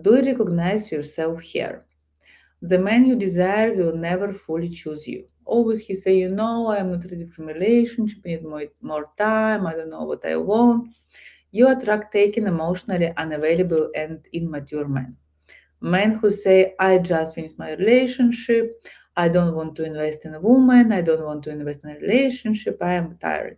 Do you recognize yourself here? The man you desire will never fully choose you. Always he say, I'm not ready for a relationship, I need more time, I don't know what I want. You attract taken, emotionally unavailable and immature men. Men who say, I just finished my relationship, I don't want to invest in a woman, I don't want to invest in a relationship, I am tired.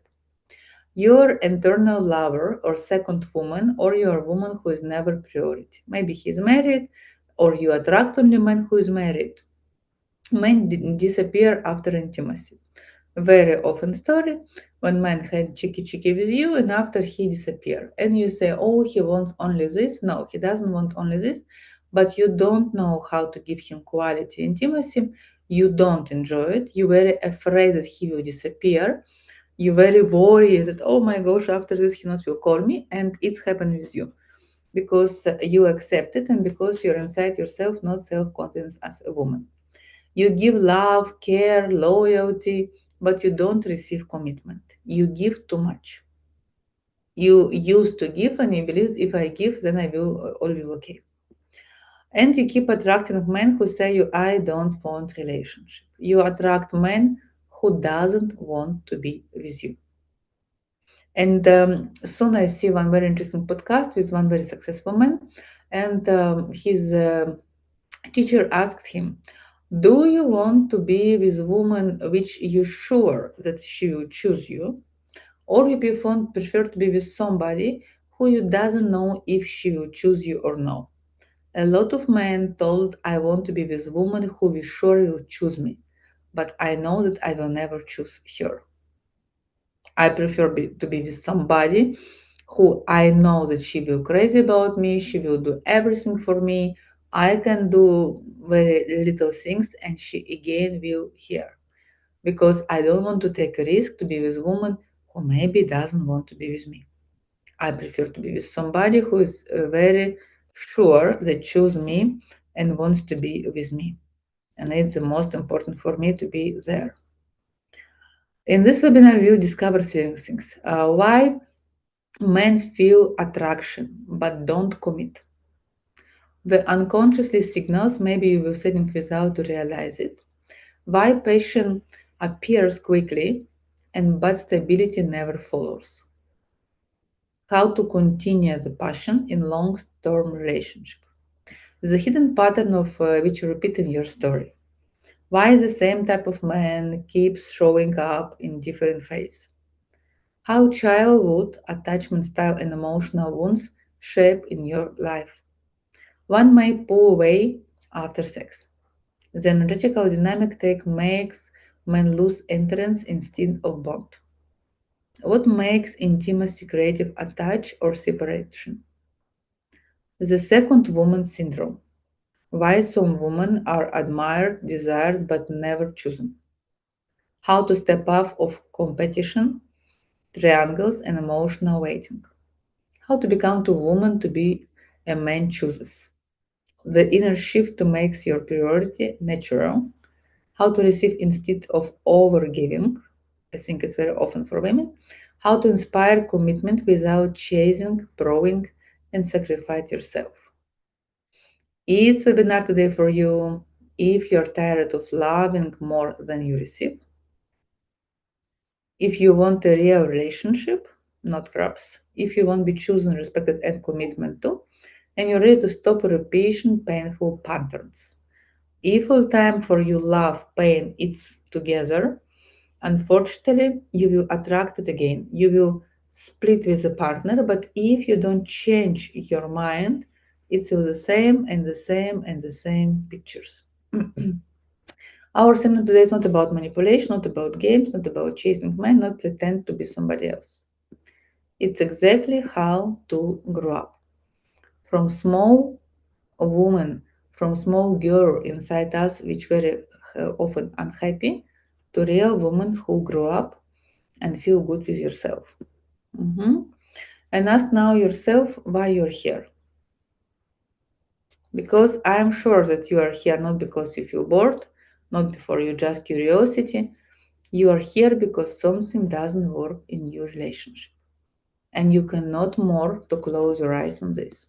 You're internal lover or second woman, or you're a woman who is never priority. Maybe he's married, or you attract only men who is married. Men disappear after intimacy. Very often story when man had cheeky with you and after he disappear. And you say, oh, he wants only this. No, he doesn't want only this. But you don't know how to give him quality intimacy. You don't enjoy it. You're very afraid that he will disappear. You're very worried that, oh my gosh, after this he not will call me. And it's happened with you because you accept it and because you're inside yourself, not self-confidence as a woman. You give love, care, loyalty, but you don't receive commitment. You give too much. You used to give and you believe if I give, then I will all will okay. And you keep attracting men who say you I don't want relationship. You attract men who doesn't want to be with you. And soon I see one very interesting podcast with one very successful man, and his teacher asked him, do you want to be with a woman which you're sure that she will choose you? Or you prefer to be with somebody who you doesn't know if she will choose you or no? A lot of men told I want to be with a woman who will sure will choose me, but I know that I will never choose her. I prefer to be with somebody who I know that she will crazy about me, she will do everything for me. I can do very little things and she again will hear. Because I don't want to take a risk to be with a woman who maybe doesn't want to be with me. I prefer to be with somebody who is very sure they choose me and wants to be with me. And it's the most important for me to be there. In this webinar, we will discover three things. Why men feel attraction but don't commit. The unconsciously signals maybe you were setting without to realize it. Why passion appears quickly and but stability never follows. How to continue the passion in long-term relationship. The hidden pattern of which you repeat in your story. Why the same type of man keeps showing up in different phases. How childhood, attachment style, and emotional wounds shape in your life. One may pull away after sex. The energetical dynamic take makes men lose entrance instead of bond. What makes intimacy creative attach or separation? The second woman syndrome. Why some women are admired, desired, but never chosen. How to step off of competition, triangles, and emotional waiting. How to become to woman to be a man chooses. The inner shift to makes your priority natural. How to receive instead of overgiving. I think it's very often for women. How to inspire commitment without chasing, proving, and sacrifice yourself. It's a webinar today for you if you're tired of loving more than you receive. If you want a real relationship, not crabs. If you want to be chosen, respected, and commitment to, and you're ready to stop repeating painful patterns. If all time for you love, pain, it's together, unfortunately, you will attract it again. You will split with a partner, but if you don't change your mind, it's will the same and the same and the same pictures. Our seminar today is not about manipulation, not about games, not about chasing men, not pretend to be somebody else. It's exactly how to grow up. From small woman, from small girl inside us, which very often unhappy, to real woman who grow up and feel good with yourself. Mhm. And ask now yourself why you're here. Because I am sure that you are here not because you feel bored, not before you just curiosity. You are here because something doesn't work in your relationship. And you cannot more to close your eyes on this.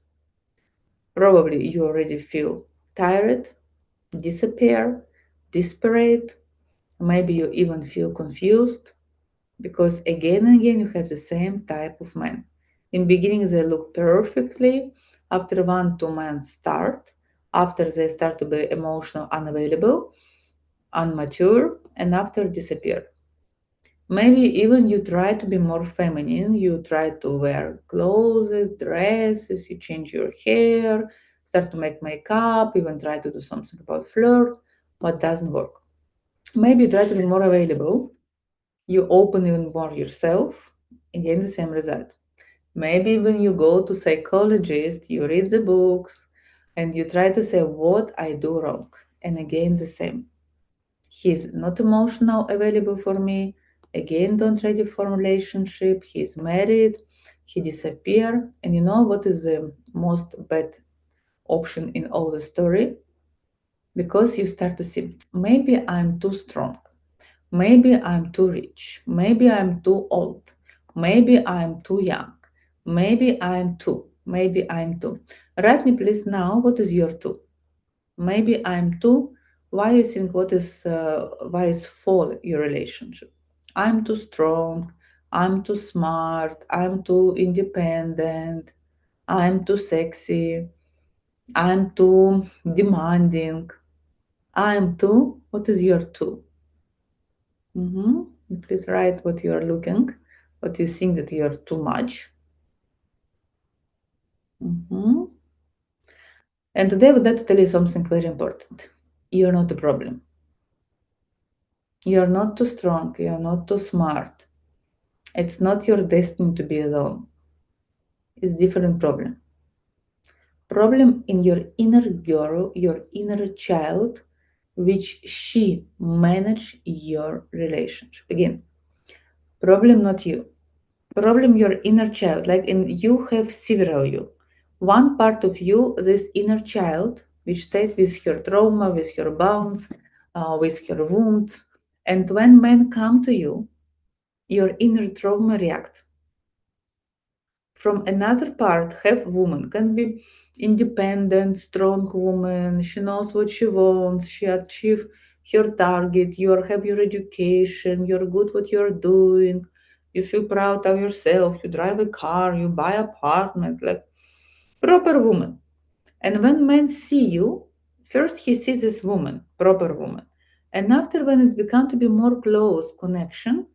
Probably you already feel tired, disappear, desperate. Maybe you even feel confused because again and again you have the same type of men. In beginning they look perfectly. After 1 2 months start, after they start to be emotional unavailable, unmature, and after disappear. Maybe even you try to be more feminine, you try to wear clothes, dresses, you change your hair, start to make makeup, even try to do something about flirt, but doesn't work. Maybe you try to be more available, you open even more yourself, again the same result. Maybe when you go to psychologist, you read the books and you try to say what I do wrong, and again the same. He's not emotional available for me. Again, don't ready for relationship. He's married. He disappeared. And you know what is the most bad option in all the story? Because you start to see maybe I'm too strong. Maybe I'm too rich. Maybe I'm too old. Maybe I'm too young. Maybe I'm too. Maybe I'm too. Write me please now what is your too. Maybe I'm too. Why you think why is fall your relationship? I'm too strong. I'm too smart. I'm too independent. I'm too sexy. I'm too demanding. I'm too. What is your too? Please write what you are looking, what you think that you are too much. Mhm. And today I would like to tell you something very important. You're not a problem. You're not too strong. You're not too smart. It's not your destiny to be alone. It's different problem. Problem in your inner girl, your inner child, which she manage your relationship. Again, problem not you. Problem your inner child. Like in you have several you. One part of you, this inner child, which stayed with her trauma, with her bounds, with her wounds. And when men come to you, your inner trauma react. From another part, have woman can be independent, strong woman. She knows what she wants. She achieve her target. You have your education. You're good what you're doing. You feel proud of yourself. You drive a car. You buy apartment. Like proper woman. And when men see you, first he sees this woman, proper woman. And after when it's become to be more close connection,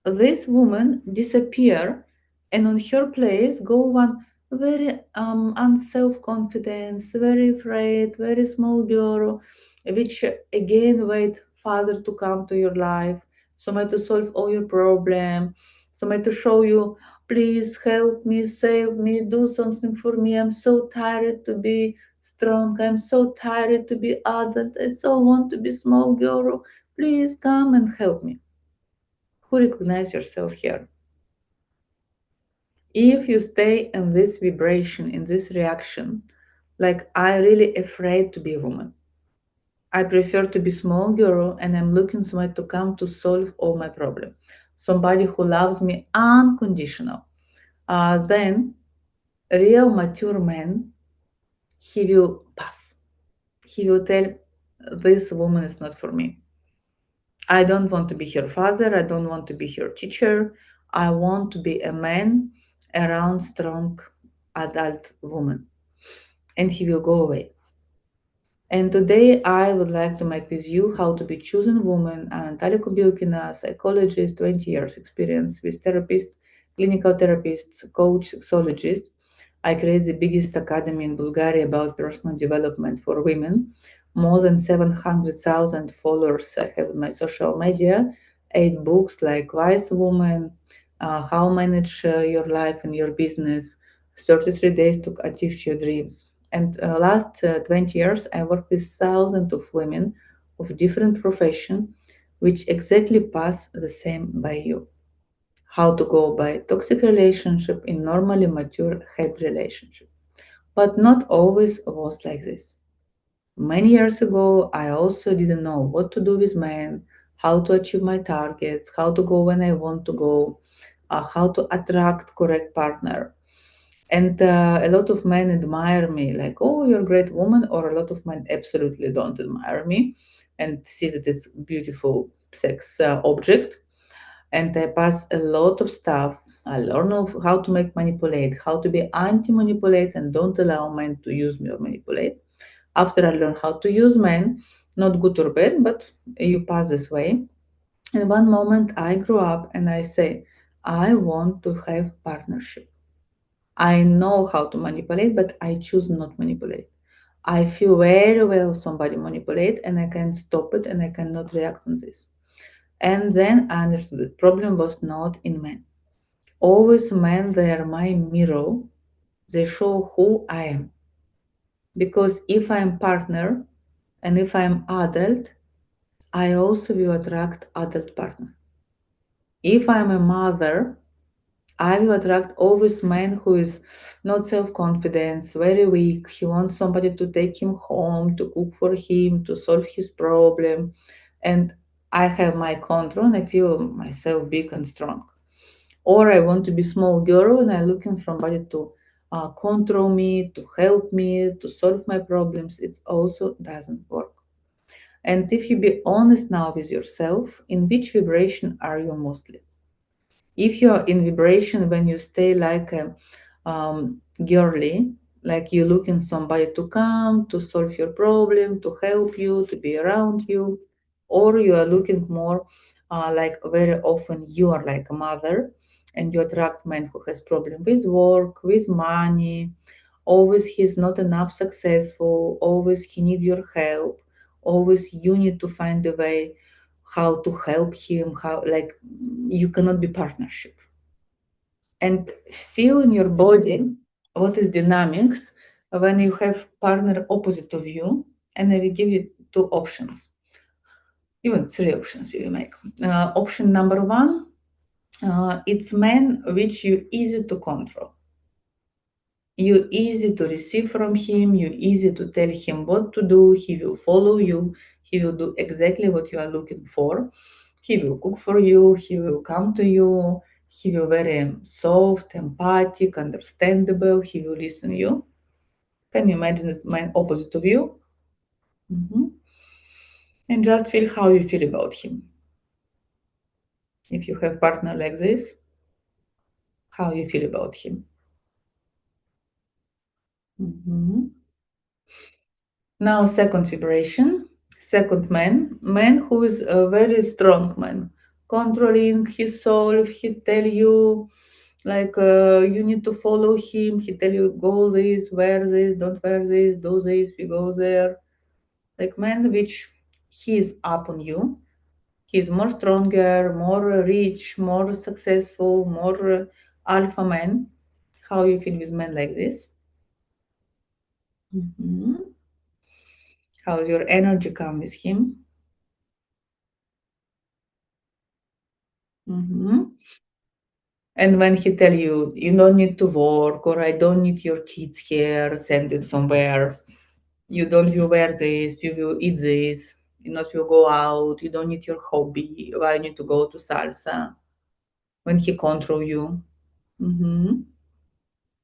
this woman disappear and on her place go one very unself confidence, very afraid, very small girl, which again wait father to come to your life, somebody to solve all your problem, somebody to show you please help me, save me, do something for me, I'm so tired to be strong, I'm so tired to be adult, I so want to be small girl, please come and help me. Who recognize yourself here? If you stay in this vibration, in this reaction, like I really afraid to be a woman. I prefer to be small girl and I'm looking somebody to come to solve all my problem. Somebody who loves me unconditional. Then real mature man, he will pass. He will tell this woman is not for me. I don't want to be her father. I don't want to be her teacher. I want to be a man around strong adult woman. And he will go away. And today I would like to make with you how to be chosen woman. I'm Natalia Kobylkina, psychologist, 20 years experience with therapist, clinical therapist, coach, sexologist. I create the biggest academy in Bulgaria about personal development for women. More than 700,000 followers I have in my social media. 8 books like Wise Woman, How Manage Your Life and Your Business, 33 Days to Achieve Your Dreams. And last 20 years, I work with thousands of women of different profession, which exactly pass the same by you. How to go by toxic relationship in normally mature happy relationship. But not always was like this. Many years ago, I also didn't know what to do with men, how to achieve my targets, how to go when I want to go, how to attract correct partner. And a lot of men admire me, like, oh, you're a great woman, or a lot of men absolutely don't admire me and see that it's beautiful sex object. And I pass a lot of stuff. I learn of how to make manipulate, how to be anti-manipulate and don't allow men to use me or manipulate. After I learn how to use men, not good or bad, but you pass this way. And one moment I grew up and I say, I want to have partnership. I know how to manipulate, but I choose not manipulate. I feel very well somebody manipulate and I can stop it and I cannot react on this. And then I understood the problem was not in men. Always men, they are my mirror. They show who I am. Because if I'm partner and if I'm adult, I also will attract adult partner. If I'm a mother, I will attract always man who is not self-confidence, very weak. He wants somebody to take him home, to cook for him, to solve his problem. And I have my control and I feel myself big and strong. Or I want to be small girl and I'm looking for somebody to control me, to help me, to solve my problems. It also doesn't work. And if you be honest now with yourself, in which vibration are you mostly? If you're in vibration when you stay like a girly, like you're looking somebody to come to solve your problem, to help you, to be around you, or you are looking more like very often you are like a mother and you attract men who has problem with work, with money, always he's not enough successful, always he need your help, always you need to find a way how to help him, how like you cannot be partnership. And feel in your body what is dynamics when you have partner opposite of you, and I will give you two options, even three options we will make. Option number one, it's men which you easy to control. You easy to receive from him, you easy to tell him what to do, he will follow you, he will do exactly what you are looking for. He will cook for you, he will come to you, he will very soft, empathic, understandable, he will listen to you. Can you imagine this man opposite of you? Mhm. And just feel how you feel about him. If you have partner like this, how you feel about him. Mhm. Now, second vibration, second man who is a very strong man, controlling his soul. He tell you like you need to follow him. He tell you go this, wear this, don't wear this, do this, we go there. Like man which he is up on you. He's more stronger, more rich, more successful, more alpha man. How you feel with men like this? Mhm. How's your energy come with him? Mhm. And when he tell you, you don't need to work, or I don't need your kids here, send it somewhere. You don't will wear this, you will eat this, you not will go out, you don't need your hobby, why you need to go to salsa when he control you. Hmm.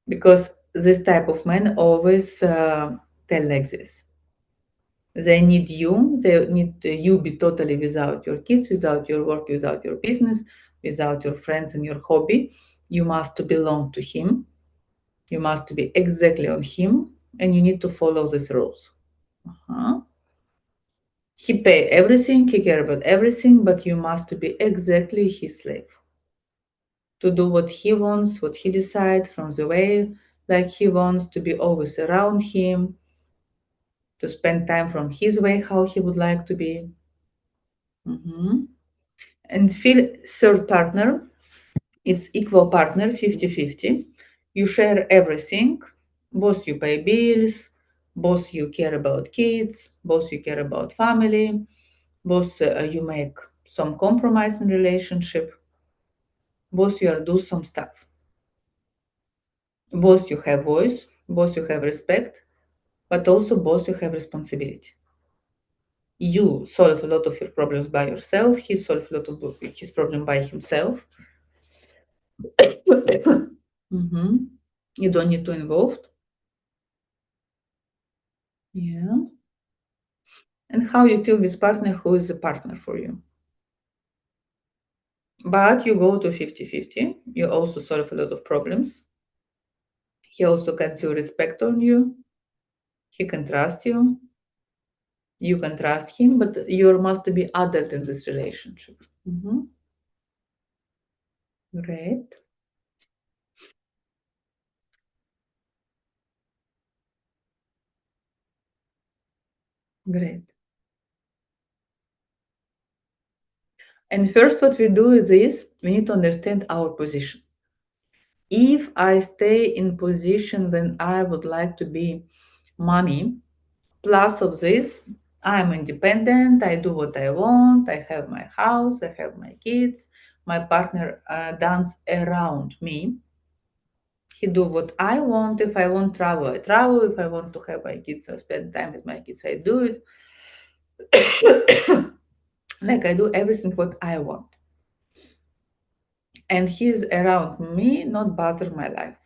Because this type of men always tell like this. They need you, they need you be totally without your kids, without your work, without your business, without your friends and your hobby. You must belong to him. You must be exactly on him, and you need to follow these rules. Uh-huh. He pay everything, he care about everything, but you must be exactly his slave. To do what he wants, what he decide from the way like he wants, to be always around him, to spend time from his way how he would like to be. Mhm. And feel third partner, it's equal partner, 50-50. You share everything, both you pay bills, both you care about kids, both you care about family, both you make some compromise in relationship, both you are do some stuff, both you have voice, both you have respect, but also both you have responsibility. You solve a lot of your problems by yourself, he solve a lot of his problem by himself. Mhm. You don't need to involve. Yeah. And how you feel with partner who is a partner for you. But you go to 50-50. You also solve a lot of problems. He also can feel respect on you. He can trust you. You can trust him, but you must be adult in this relationship. Mhm. Great. Great. And first, what we do is this: we need to understand our position. If I stay in position when I would like to be mommy, plus of this, I'm independent, I do what I want, I have my house, I have my kids, my partner dance around me. He do what I want. If I want travel, I travel. If I want to have my kids, I spend time with my kids, I do it. Like I do everything what I want. And he's around me, not bother my life.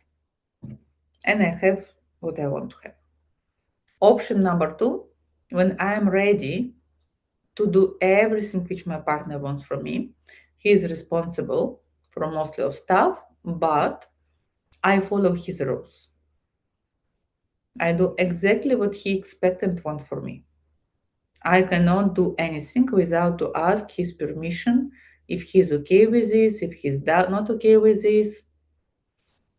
And I have what I want to have. Option number two, when I'm ready to do everything which my partner wants from me, he is responsible for mostly of stuff, but I follow his rules. I do exactly what he expects and wants from me. I cannot do anything without to ask his permission if he's okay with this, if he's not okay with this.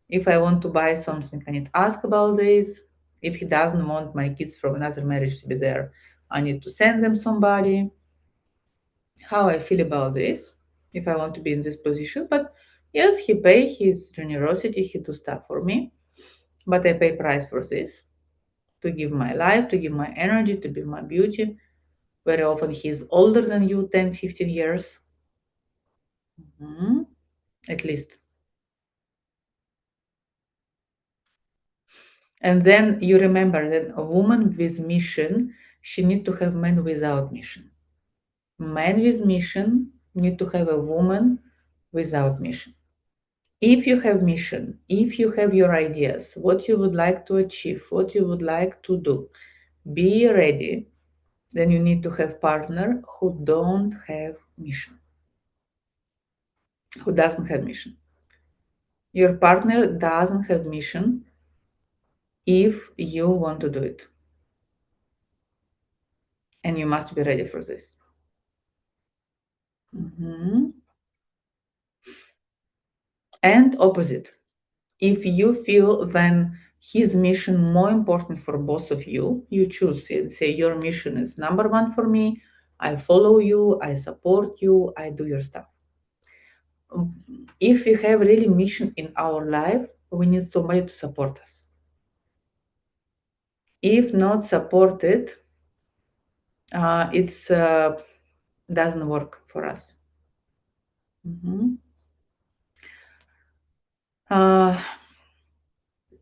If I want to buy something, I need to ask about this. If he doesn't want my kids from another marriage to be there, I need to send them somebody. How I feel about this, if I want to be in this position. But yes, he pay his generosity, he do stuff for me, but I pay price for this to give my life, to give my energy, to give my beauty. Very often he's older than you, 10, 15 years, Mhm. At least. And then you remember that a woman with mission, she need to have men without mission. Man with mission need to have a woman without mission. If you have mission, if you have your ideas, what you would like to achieve, what you would like to do, be ready. Then you need to have partner who don't have mission, who doesn't have mission. Your partner doesn't have mission if you want to do it. And you must be ready for this. Mhm. And opposite. If you feel then his mission more important for both of you, you choose it. Say your mission is number one for me. I follow you, I support you, I do your stuff. If we have really mission in our life, we need somebody to support us. If not supported, it's doesn't work for us. Mhm. Uh,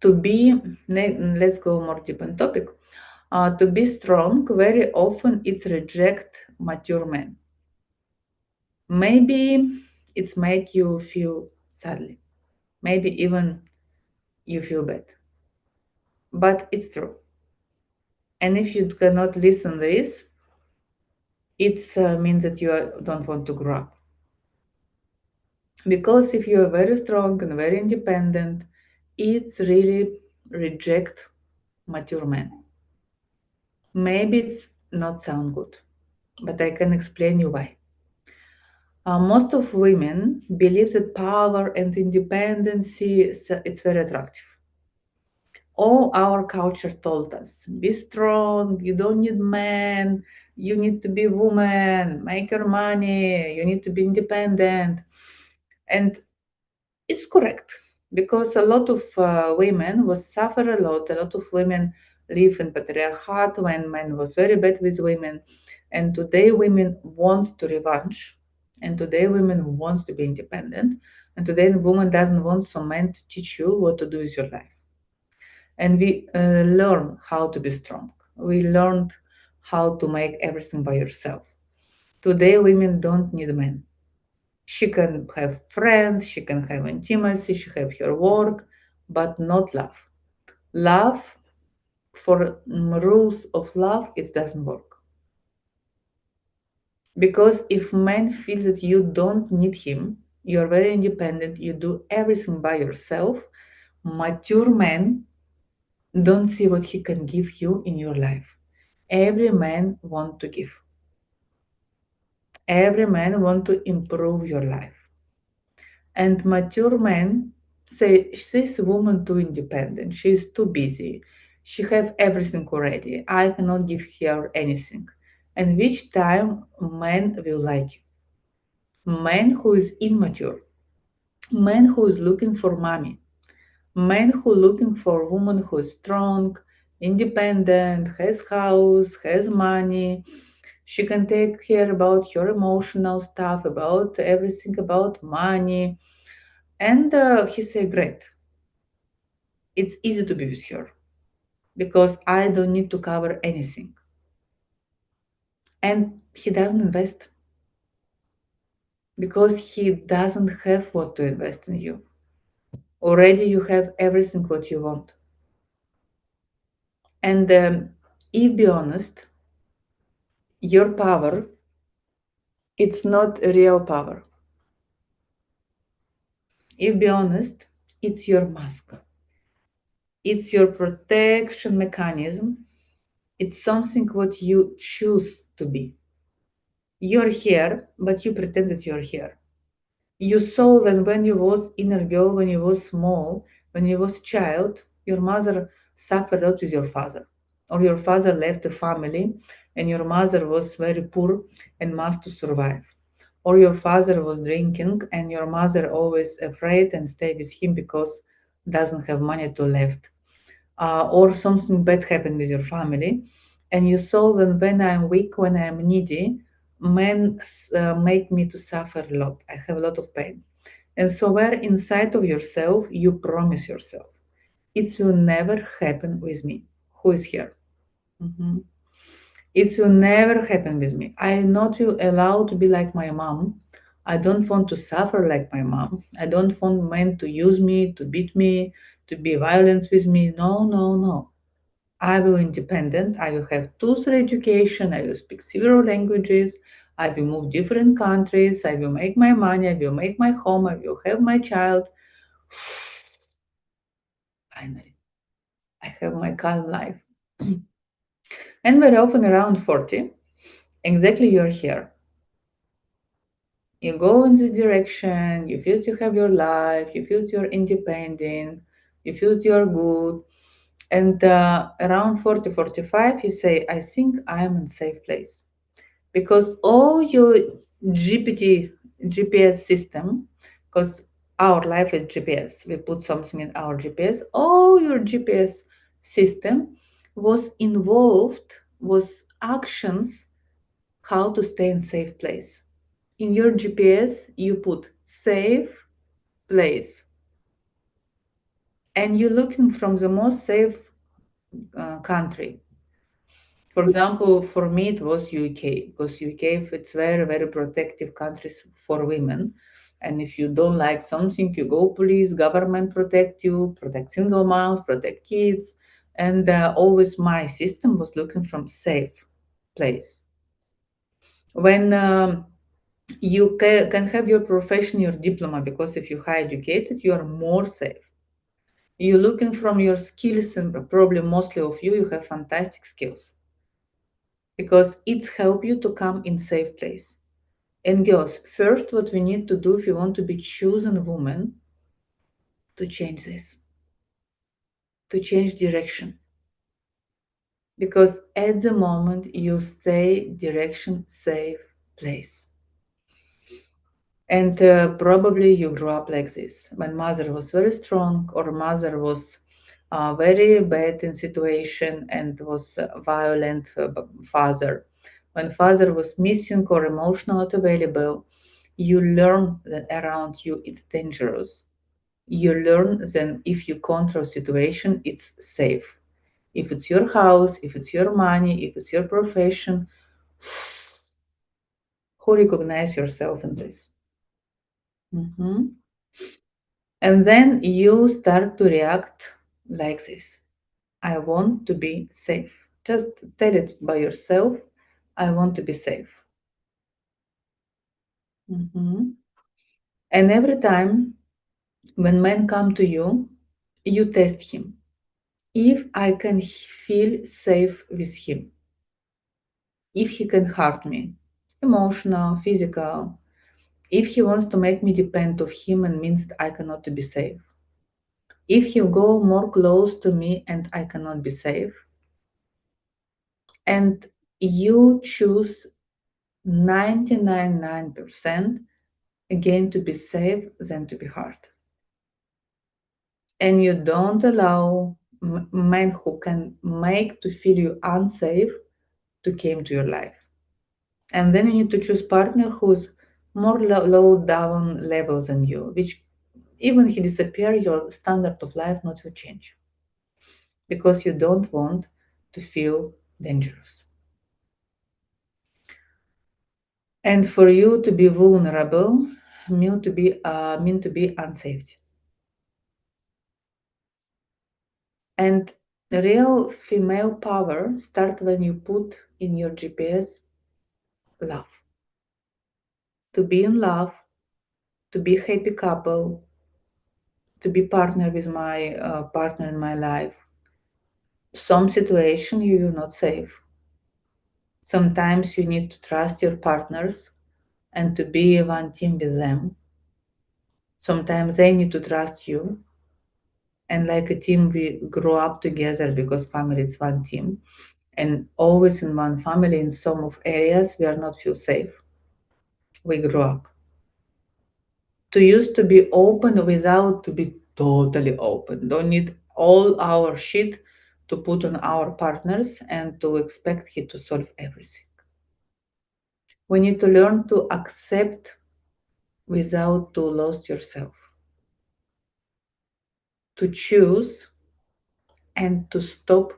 to be, let's go more deep on topic. To be strong, very often it's reject mature men. Maybe it's make you feel sadly. Maybe even you feel bad. But it's true. And if you cannot listen this, it means that you don't want to grow up. Because if you are very strong and very independent, it's really reject mature men. Maybe it's not sound good, but I can explain you why. Most of women believe that power and independency it's very attractive. All our culture told us, be strong, you don't need men, you need to be woman, make your money, you need to be independent. And it's correct because a lot of women was suffer a lot of women live in patriarchat when men was very bad with women. And today women want to revenge. And today women wants to be independent. And today woman doesn't want some man to teach you what to do with your life. And we learn how to be strong. We learned how to make everything by yourself. Today, women don't need men. She can have friends, she can have intimacy, she have her work, but not love. Love, for rules of love, it doesn't work. Because if man feels that you don't need him, you're very independent, you do everything by yourself, mature men don't see what he can give you in your life. Every man want to give. Every man want to improve your life. And mature men say, this woman too independent, she's too busy, she have everything already, I cannot give her anything. And which time man will like you? Man who is immature, man who is looking for mommy, man who looking for woman who is strong, independent, has house, has money, she can take care about her emotional stuff, about everything, about money. And he said, great, it's easy to be with her because I don't need to cover anything. And he doesn't invest because he doesn't have what to invest in you. Already you have everything what you want. And if be honest, your power, it's not real power. If be honest, it's your mask. It's your protection mechanism. It's something what you choose to be. You're here, but you pretend that you're here. You saw that when you was inner girl, when you was small, when you was child, your mother suffered a lot with your father. Or your father left the family and your mother was very poor and must to survive. Or your father was drinking and your mother always afraid and stay with him because doesn't have money to left. Or something bad happened with your family, and you saw that when I'm weak, when I'm needy, men make me to suffer a lot. I have a lot of pain. And so where inside of yourself, you promise yourself, it will never happen with me. Who is here? Mhm. It will never happen with me. I am not will allow to be like my mom. I don't want to suffer like my mom. I don't want men to use me, to beat me, to be violence with me. No, no, no. I will independent. I will have two, three education. I will speak several languages. I will move different countries. I will make my money. I will make my home. I will have my child. Finally, I have my calm life. And very often around 40, exactly you're here. You go in this direction, you feel you have your life, you feel you're independent, you feel you're good. And around 40, 45, you say, I think I'm in safe place. Because all your GPS system, because our life is GPS, we put something in our GPS, all your GPS system was involved, was actions how to stay in safe place. In your GPS, you put safe place, and you're looking from the most safe country. For example, for me it was UK because UK it's very very protective countries for women, and if you don't like something, you go police, government protect you, protect single moms, protect kids, and always my system was looking from safe place. When you can have your profession, your diploma, because if you're high educated, you are more safe. You're looking from your skills, and probably mostly of you have fantastic skills because it help you to come in safe place. And girls, first what we need to do if you want to be chosen woman, to change this, to change direction. Because at the moment you stay direction safe place. And probably you grew up like this. When mother was very strong or mother was very bad in situation and was violent father. When father was missing or emotional not available, you learn that around you it's dangerous. You learn then if you control situation, it's safe. If it's your house, if it's your money, if it's your profession, who recognize yourself in this? Mhm. And then you start to react like this: I want to be safe. Just tell it by yourself: I want to be safe. Mhm. And every time when men come to you, you test him. If I can feel safe with him, if he can hurt me, emotional, physical, if he wants to make me depend of him and means that I cannot be safe, if he go more close to me and I cannot be safe, and you choose 99.9% again to be safe than to be hurt. And you don't allow men who can make to feel you unsafe to came to your life. And then you need to choose partner who's more low down level than you, which even he disappear, your standard of life not will change because you don't want to feel dangerous. And for you to be vulnerable mean to be unsafe. And the real female power start when you put in your GPS love. To be in love, to be happy couple, to be partner with my partner in my life. Some situation you will not save. Sometimes you need to trust your partners and to be one team with them. Sometimes they need to trust you. And like a team, we grow up together because family is one team. And always in one family, in some of areas, we are not feel safe. We grow up. To use to be open without to be totally open. Don't need all our shit to put on our partners and to expect him to solve everything. We need to learn to accept without to lose yourself, to choose and to stop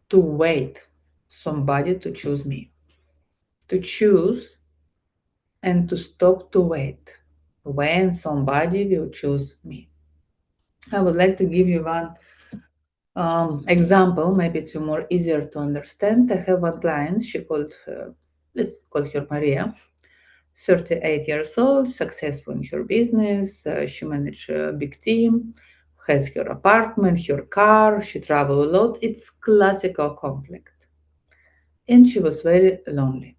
to wait somebody to choose me, to choose and to stop to wait when somebody will choose me. I would like to give you one example. Maybe it's more easier to understand. I have one client. She called, let's call her Maria. 38 years old, successful in her business. She manages a big team, has her apartment, her car. She travel a lot. It's classical conflict, and she was very lonely.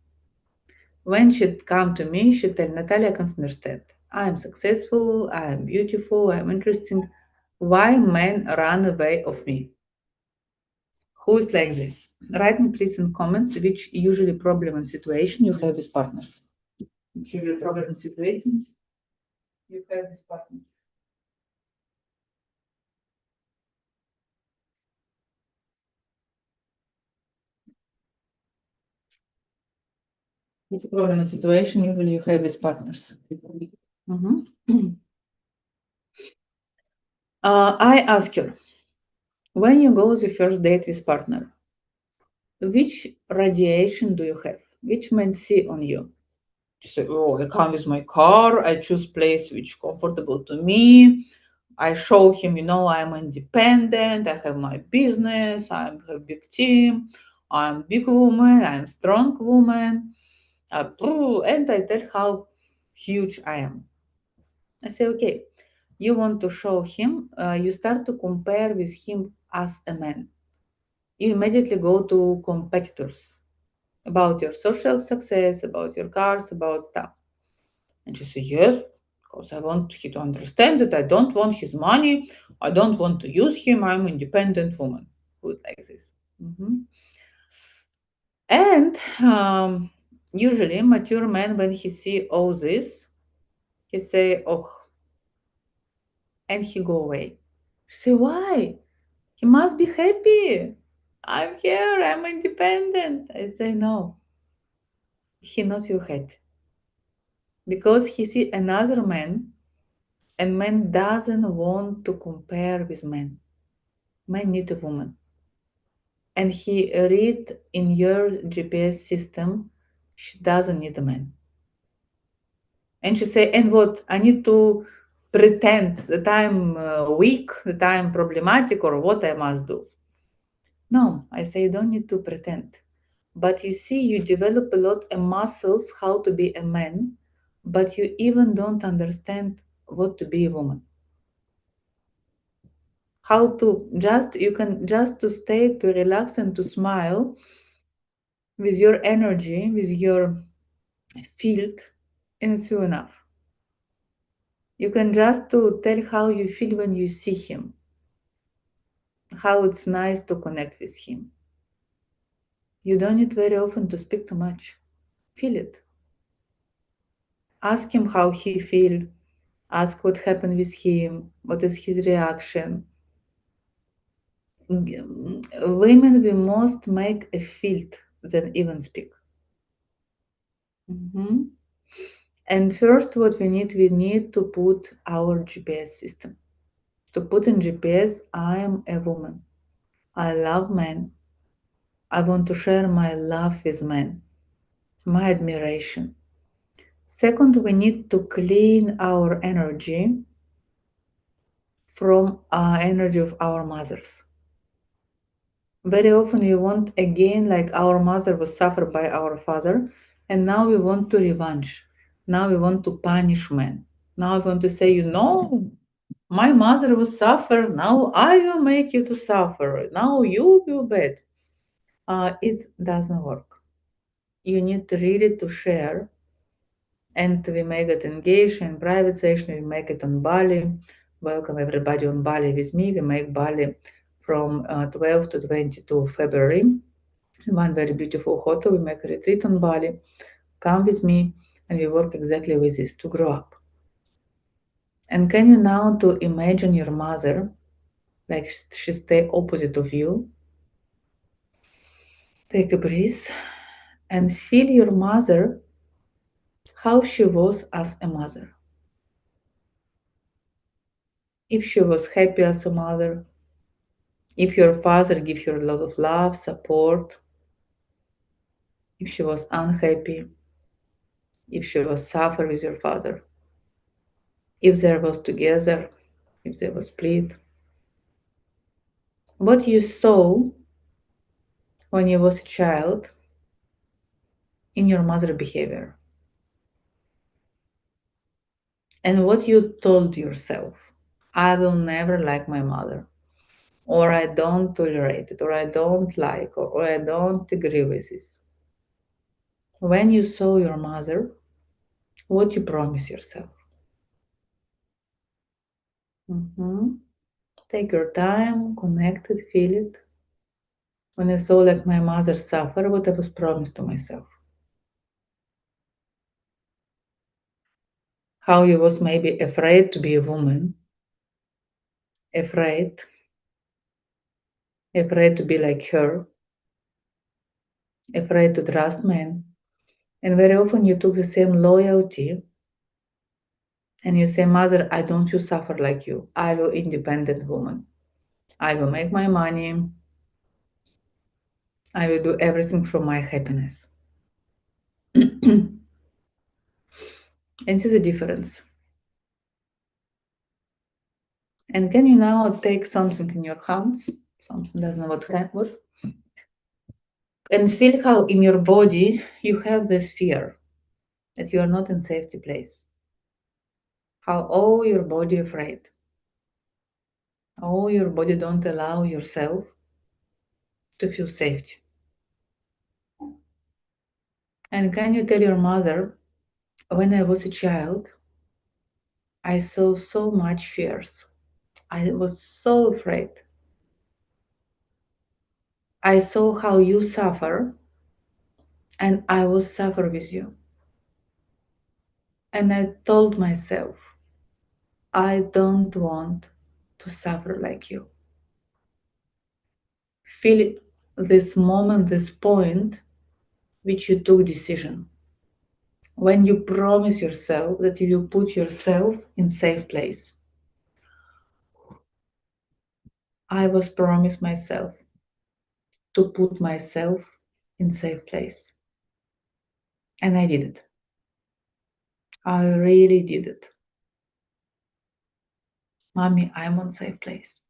When she'd come to me, she'd tell Natalia, I can't understand. I'm successful, I'm beautiful, I'm interesting. Why men run away of me? Who is like this? Write me please in comments which usually problem and situation you have with partners. Usually problem and situations you have with partners. Which problem and situation usually you have with partners. Mhm. I ask her, when you go the first date with partner, which radiation do you have? Which men see on you? She said, oh, I come with my car, I choose place which comfortable to me. I show him, I'm independent, I have my business, I'm a big team, I'm big woman, I'm strong woman. And I tell how huge I am. I say, okay, you want to show him, you start to compare with him as a man. You immediately go to competitors about your social success, about your cars, about stuff. And she said, yes, because I want him to understand that I don't want his money. I don't want to use him. I'm an independent woman. Good like this. Mhm. And usually mature man, when he see all this, he say, oh, and he go away. She say, why? He must be happy. I'm here. I'm independent. I say, no, he not feel happy because he see another man, and man doesn't want to compare with men. Men need a woman. And he read in your GPS system, she doesn't need a man. And she say, and what? I need to pretend that I'm weak, that I'm problematic, or what I must do. No, I say you don't need to pretend. But you see, you develop a lot of muscles how to be a man, but you even don't understand what to be a woman. How to just, you can just to stay, to relax and to smile with your energy, with your field, and it's you enough. You can just to tell how you feel when you see him, how it's nice to connect with him. You don't need very often to speak too much. Feel it. Ask him how he feel. Ask what happened with him. What is his reaction? Women we most make a field than even speak. Mhm. And first, what we need to put our GPS system. To put in GPS, I am a woman. I love men. I want to share my love with men, my admiration. Second, we need to clean our energy from energy of our mothers. Very often we want again, like our mother was suffered by our father, and now we want to revenge. Now we want to punish men. Now we want to say, my mother was suffer. Now I will make you to suffer. Now you will bad. It doesn't work. You need to really to share, and we make it engaged in private session. We make it on Bali. Welcome everybody on Bali with me. We make Bali from 12 to 22 February. One very beautiful hotel. We make a retreat on Bali. Come with me, and we work exactly with this to grow up. And can you now to imagine your mother, like she stay opposite of you? Take a breath and feel your mother, how she was as a mother. If she was happy as a mother, if your father gave her a lot of love, support, if she was unhappy, if she was suffer with your father, if there was together, if there was split. What you saw when you was a child in your mother behavior, and what you told yourself. I will never like my mother, or I don't tolerate it, or I don't like, or I don't agree with this. When you saw your mother, what you promise yourself. Mhm. Take your time, connect it, feel it. When I saw like my mother suffer, what I was promised to myself. How you was maybe afraid to be a woman, afraid, afraid to be like her, afraid to trust men. And very often you took the same loyalty and you say, Mother, I don't feel suffer like you. I will independent woman. I will make my money. I will do everything for my happiness. And this is a difference. And can you now take something in your hands? Something doesn't know what. And feel how in your body you have this fear that you are not in safety place. How all your body afraid. All your body don't allow yourself to feel safe. And can you tell your mother, when I was a child, I saw so much fears. I was so afraid. I saw how you suffer, and I was suffer with you. And I told myself, I don't want to suffer like you. Feel this moment, this point, which you took decision. When you promise yourself that you will put yourself in safe place. I was promised myself to put myself in safe place. And I did it. I really did it. Mommy, I'm on safe place.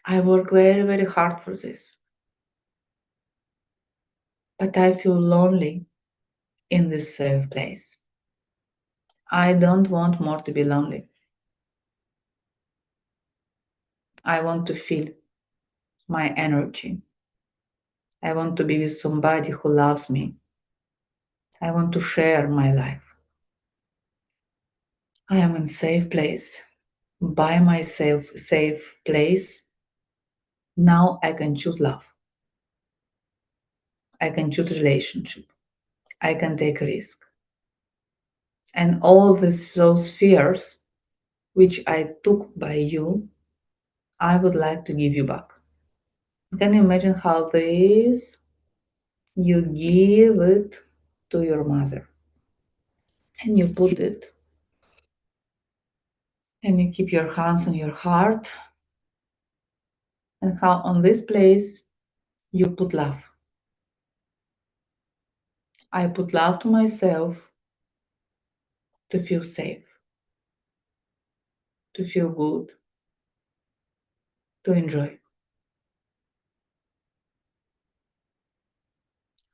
I work very, very hard for this, but I feel lonely in this safe place. I don't want more to be lonely. I want to feel my energy. I want to be with somebody who loves me. I want to share my life. I am in safe place. By myself, safe place. Now I can choose love. I can choose relationship. I can take a risk. And all those fears which I took by you, I would like to give you back. Can you imagine how this you give it to your mother and you put it and you keep your hands on your heart and how on this place you put love. I put love to myself to feel safe, to feel good, to enjoy.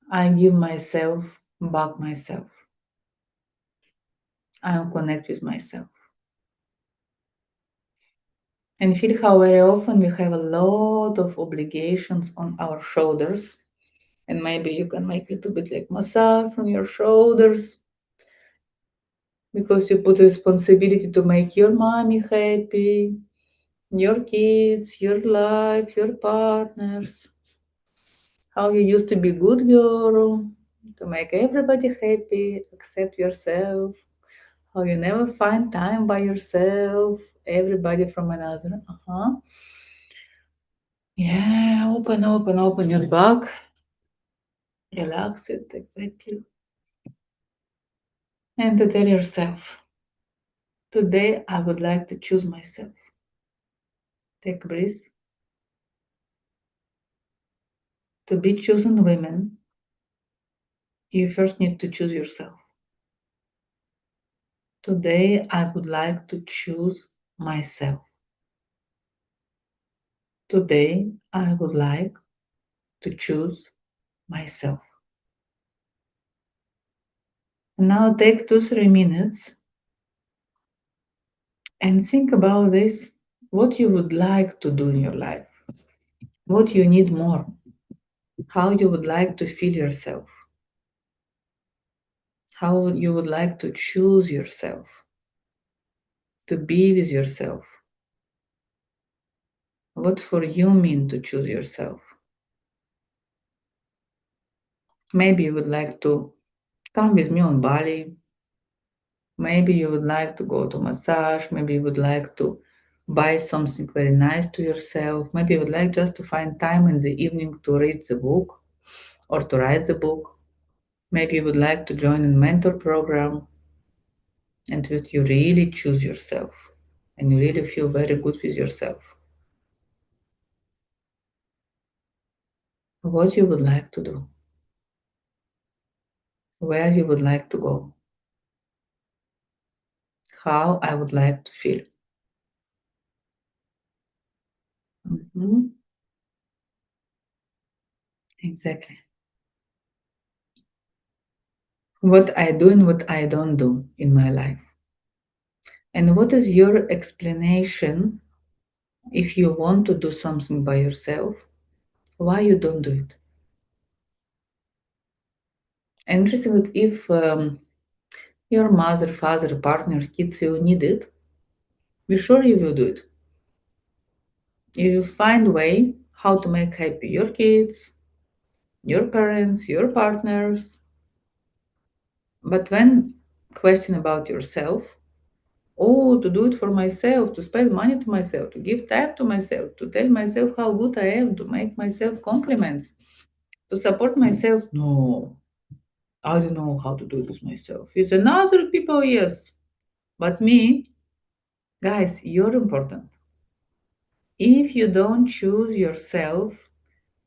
I give myself back myself. I am connect with myself. And feel how very often we have a lot of obligations on our shoulders. And maybe you can make a little bit like massage from your shoulders because you put responsibility to make your mommy happy, your kids, your life, your partners. How you used to be good girl to make everybody happy except yourself. How you never find time by yourself, everybody from another. Yeah, open your back. Relax it, exactly. And to tell yourself, today I would like to choose myself. Take a breath. To be chosen women, you first need to choose yourself. Today I would like to choose myself. Today I would like to choose myself. Now take 2-3 minutes and think about this, what you would like to do in your life, what you need more, how you would like to feel yourself, how you would like to choose yourself, to be with yourself. What for you mean to choose yourself? Maybe you would like to come with me on Bali. Maybe you would like to go to massage. Maybe you would like to buy something very nice to yourself. Maybe you would like just to find time in the evening to read the book or to write the book. Maybe you would like to join a mentor program and that you really choose yourself and you really feel very good with yourself. What you would like to do, where you would like to go, how I would like to feel. Mhm. Exactly. What I do and what I don't do in my life. And what is your explanation if you want to do something by yourself, why you don't do it? Interesting that if your mother, father, partner, kids, you need it, be sure you will do it. You will find a way how to make happy your kids, your parents, your partners. But when question about yourself, oh, to do it for myself, to spend money to myself, to give time to myself, to tell myself how good I am, to make myself compliments, to support myself. No, I don't know how to do this myself. It's another people, yes. But me, guys, you're important. If you don't choose yourself,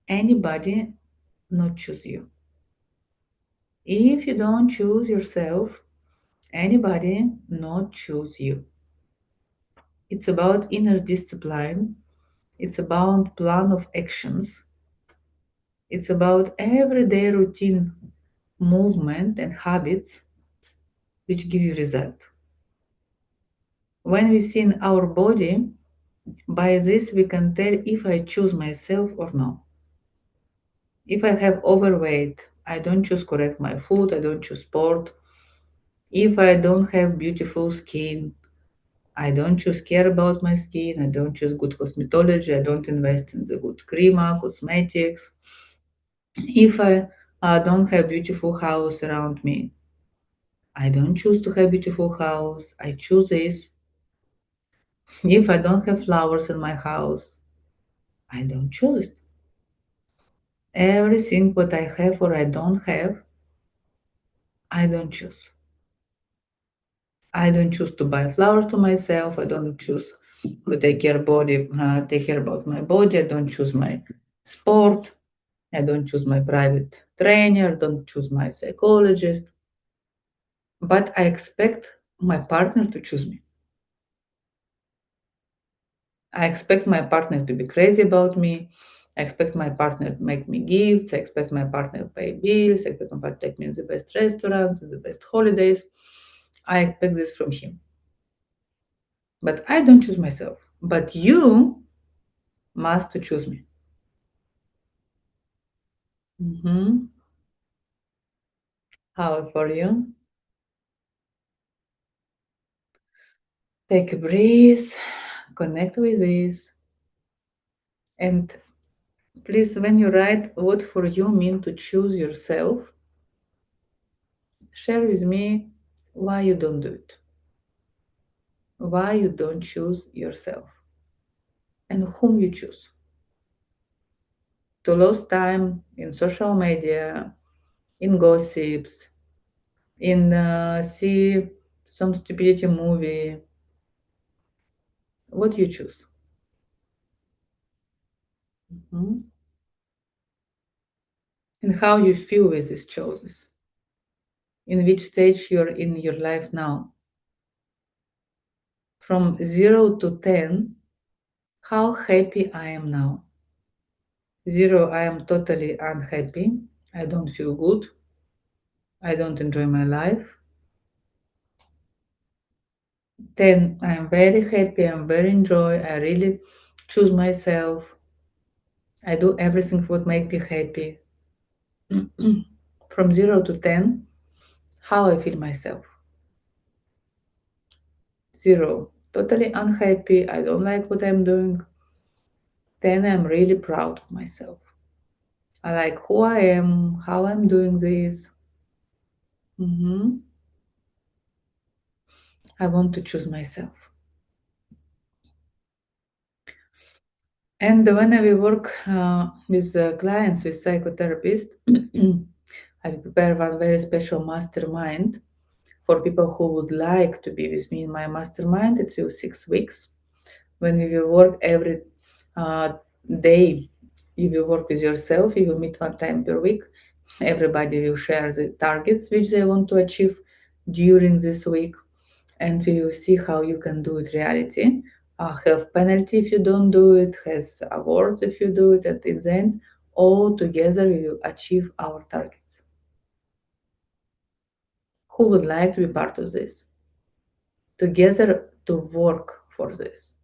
anybody not choose you. If you don't choose yourself, anybody not choose you. It's about inner discipline. It's about plan of actions. It's about everyday routine movement and habits which give you result. When we see in our body, by this we can tell if I choose myself or no. If I have overweight, I don't choose correct my food, I don't choose sport. If I don't have beautiful skin, I don't choose care about my skin, I don't choose good cosmetology, I don't invest in the good crema, cosmetics. If I don't have beautiful house around me, I don't choose to have beautiful house, I choose this. If I don't have flowers in my house, I don't choose it. Everything what I have or I don't have, I don't choose. I don't choose to buy flowers to myself. I don't choose to take care about my body. I don't choose my sport. I don't choose my private trainer. I don't choose my psychologist. But I expect my partner to choose me. I expect my partner to be crazy about me. I expect my partner to make me gifts. I expect my partner to pay bills. I expect my partner to take me in the best restaurants, in the best holidays. I expect this from him. But I don't choose myself. But you must to choose me. Mhm. How for you? Take a breath, connect with this, and please, when you write what for you mean to choose yourself, share with me why you don't do it, why you don't choose yourself, and whom you choose. To lose time in social media, in gossips, in see some stupidity movie. What you choose? Mhm. And how you feel with these choices? In which stage you're in your life now? From 0 to 10, how happy I am now. 0, I am totally unhappy. I don't feel good. I don't enjoy my life. 10, I am very happy. I'm very enjoy. I really choose myself. I do everything what make me happy. From 0 to 10, how I feel myself. 0, totally unhappy. I don't like what I'm doing. 10, I'm really proud of myself. I like who I am, how I'm doing this. Mhm. I want to choose myself. And when I will work with clients, with psychotherapists, I will prepare one very special mastermind for people who would like to be with me in my mastermind. It will 6 weeks when we will work every uh, day. You will work with yourself. You will meet one time per week. Everybody will share the targets which they want to achieve during this week, and we will see how you can do it reality. Have penalty if you don't do it, has awards if you do it, and in the end, all together we will achieve our targets. Who would like to be part of this? Together to work for this,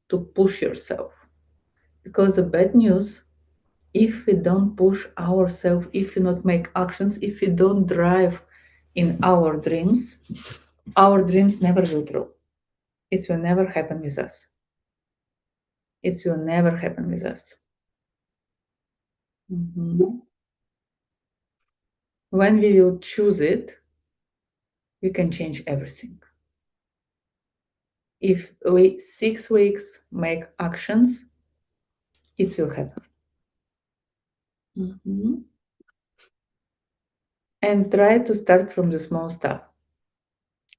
to push yourself. Because the bad news, if we don't push ourselves, if we not make actions, if we don't drive in our dreams never will true. It will never happen with us. It will never happen with us. Mhm. When we will choose it, we can change everything. If we 6 weeks make actions, it will happen. Mhm. And try to start from the small stuff.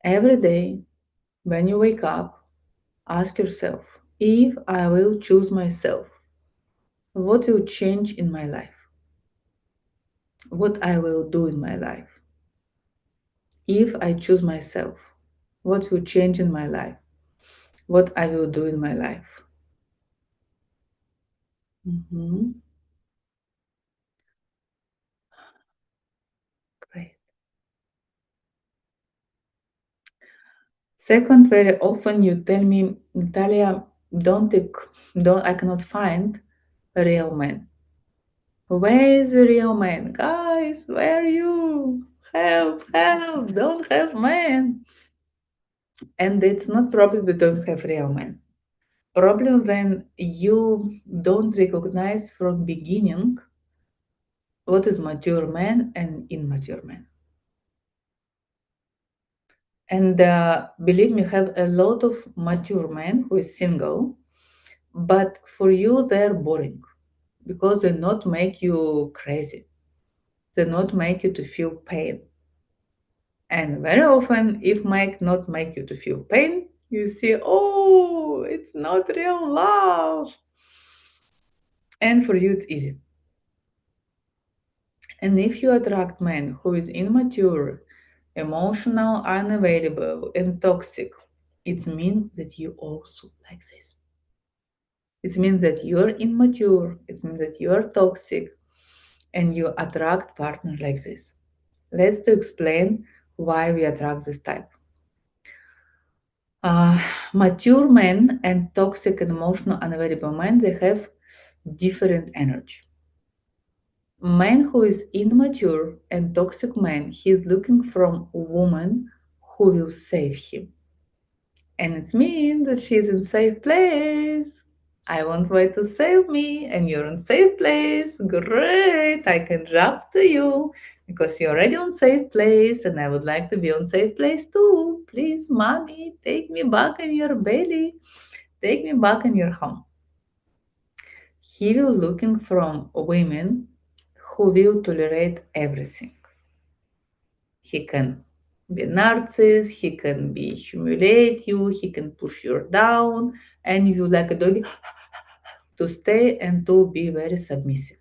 Every day, when you wake up, ask yourself, if I will choose myself, what will change in my life? What I will do in my life? If I choose myself, what will change in my life? what I will do in my life. Mhm. Great. Second, very often you tell me, Natalia, don't I cannot find a real man. Where is the real man? Guys, where are you? Help, help, don't have man. And it's not problem they don't have real men. Problem when you don't recognize from beginning what is mature man and immature man. And believe me, have a lot of mature men who is single, but for you they're boring because they not make you crazy. They not make you to feel pain. And very often, if Mike not make you to feel pain, you see, oh, it's not real love. And for you, it's easy. And if you attract man who is immature, emotional, unavailable, and toxic, it means that you also like this. It means that you're immature. It means that you're toxic, and you attract partner like this. Let's to explain why we attract this type. Uh, Mature men and toxic and emotional unavailable men, they have different energy. Man who is immature and toxic man, he is looking from a woman who will save him. And it means that she's in safe place. I want way to save me, and you're in safe place. Great, I can jump to you because you're already on safe place, and I would like to be on safe place too. Please, mommy, take me back in your belly. Take me back in your home. He will looking from women who will tolerate everything. He can be narcissist, he can be humiliate you, he can push you down, and you like a doggy to stay and to be very submissive.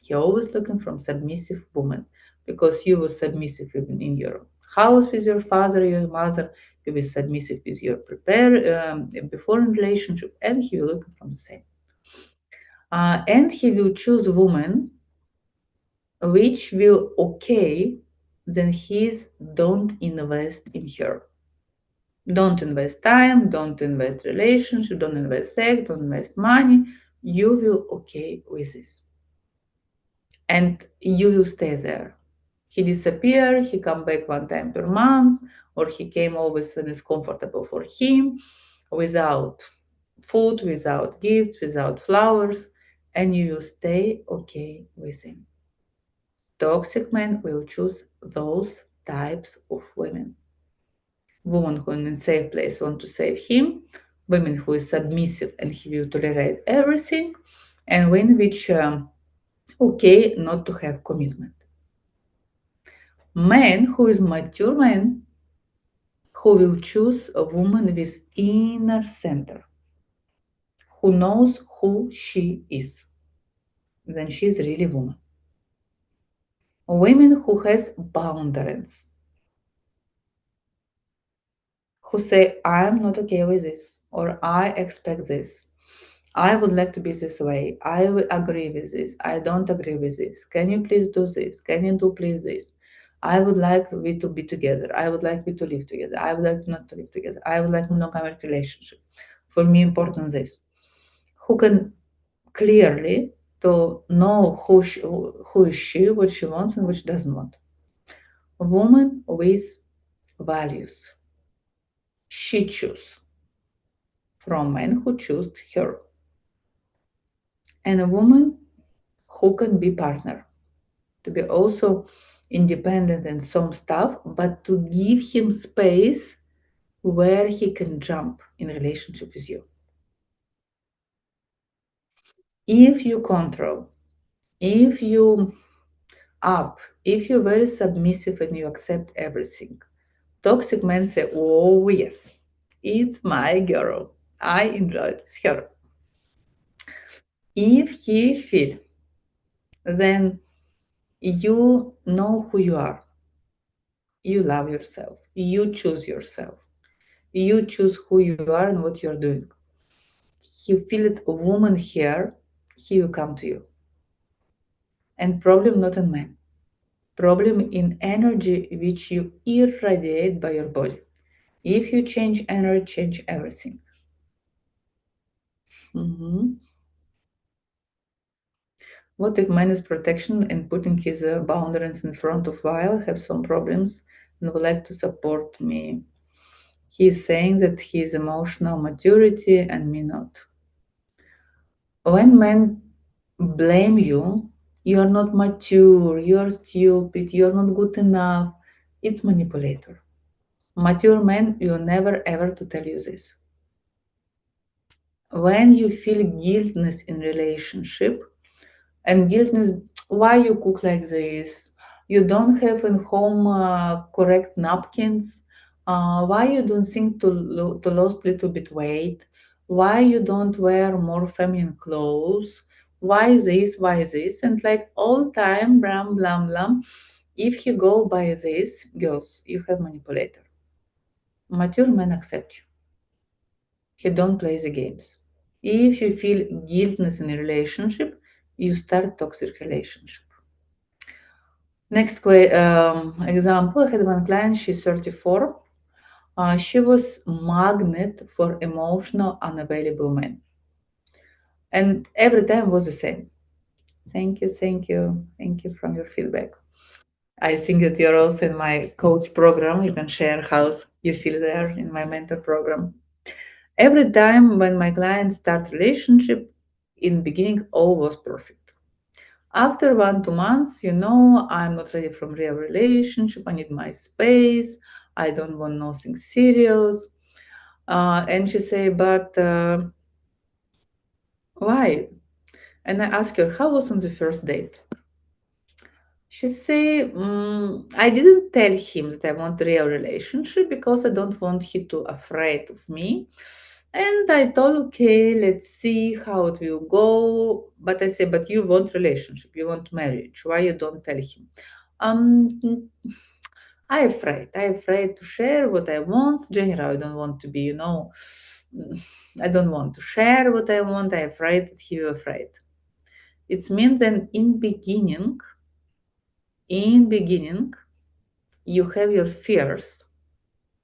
He always looking from submissive woman because you were submissive even in your house with your father, your mother. You were submissive with your prepare before in relationship, and he will looking from the same. And he will choose woman which will okay, then he's don't invest in her. Don't invest time, don't invest relationship, don't invest sex, don't invest money. You will okay with this. And you will stay there. He disappear, he come back one time per month, or he came always when it's comfortable for him, without food, without gifts, without flowers, and you will stay okay with him. Toxic men will choose those types of women. Woman who in a safe place want to save him, women who is submissive and he will tolerate everything, and women which okay not to have commitment. Man who is mature man who will choose a woman with inner center, who knows who she is, then she's really woman. Women who has boundaries, who say, I'm not okay with this, or I expect this. I would like to be this way. I will agree with this. I don't agree with this. Can you please do this? Can you do please this? I would like we to be together. I would like we to live together. I would like not to live together. I would like monogamic relationship. For me, important this. Who can clearly to know who is she, what she wants, and what she doesn't want. A woman with values. She choose from men who choose her, and a woman who can be partner, to be also independent in some stuff, but to give him space where he can jump in relationship with you. If you control, if you up, if you're very submissive and you accept everything, toxic men say, oh yes, it's my girl. I enjoyed with her. If he feel, then you know who you are. You love yourself. You choose yourself. You choose who you are and what you're doing. He feel it a woman here, he will come to you. And problem not in man. Problem in energy which you irradiate by your body. If you change energy, change everything. Mhm. What if man is protection and putting his boundaries in front of while have some problems and would like to support me? He is saying that he is emotional maturity and me not. When men blame you, you are not mature, you are stupid, you are not good enough, it's manipulator. Mature men will never ever to tell you this. When you feel guiltness in relationship, and guiltness, why you cook like this, you don't have in home correct napkins, why you don't think to lose little bit weight, why you don't wear more feminine clothes, why this, and like all time blam blam blam. If you go by this, girls, you have manipulator. Mature men accept you. He don't play the games. If you feel guiltness in a relationship, you start toxic relationship. Next example, I had one client, she's 34. She was magnet for emotional unavailable men. And every time was the same. Thank you, thank you, thank you from your feedback. I think that you're also in my coach program. You can share how you feel there in my mentor program. Every time when my clients start relationship, in beginning all was perfect. After 1 2 months, I'm not ready from real relationship. I need my space. I don't want nothing serious. And she say, but why? And I ask her, how was on the first date? She say, I didn't tell him that I want a real relationship because I don't want him to afraid of me. And I told, okay, let's see how it will go. But I say, but you want relationship, you want marriage. Why you don't tell him? Um, I afraid to share what I want. General, I don't want to be, I don't want to share what I want. I afraid that he will afraid. It means that in beginning, you have your fears,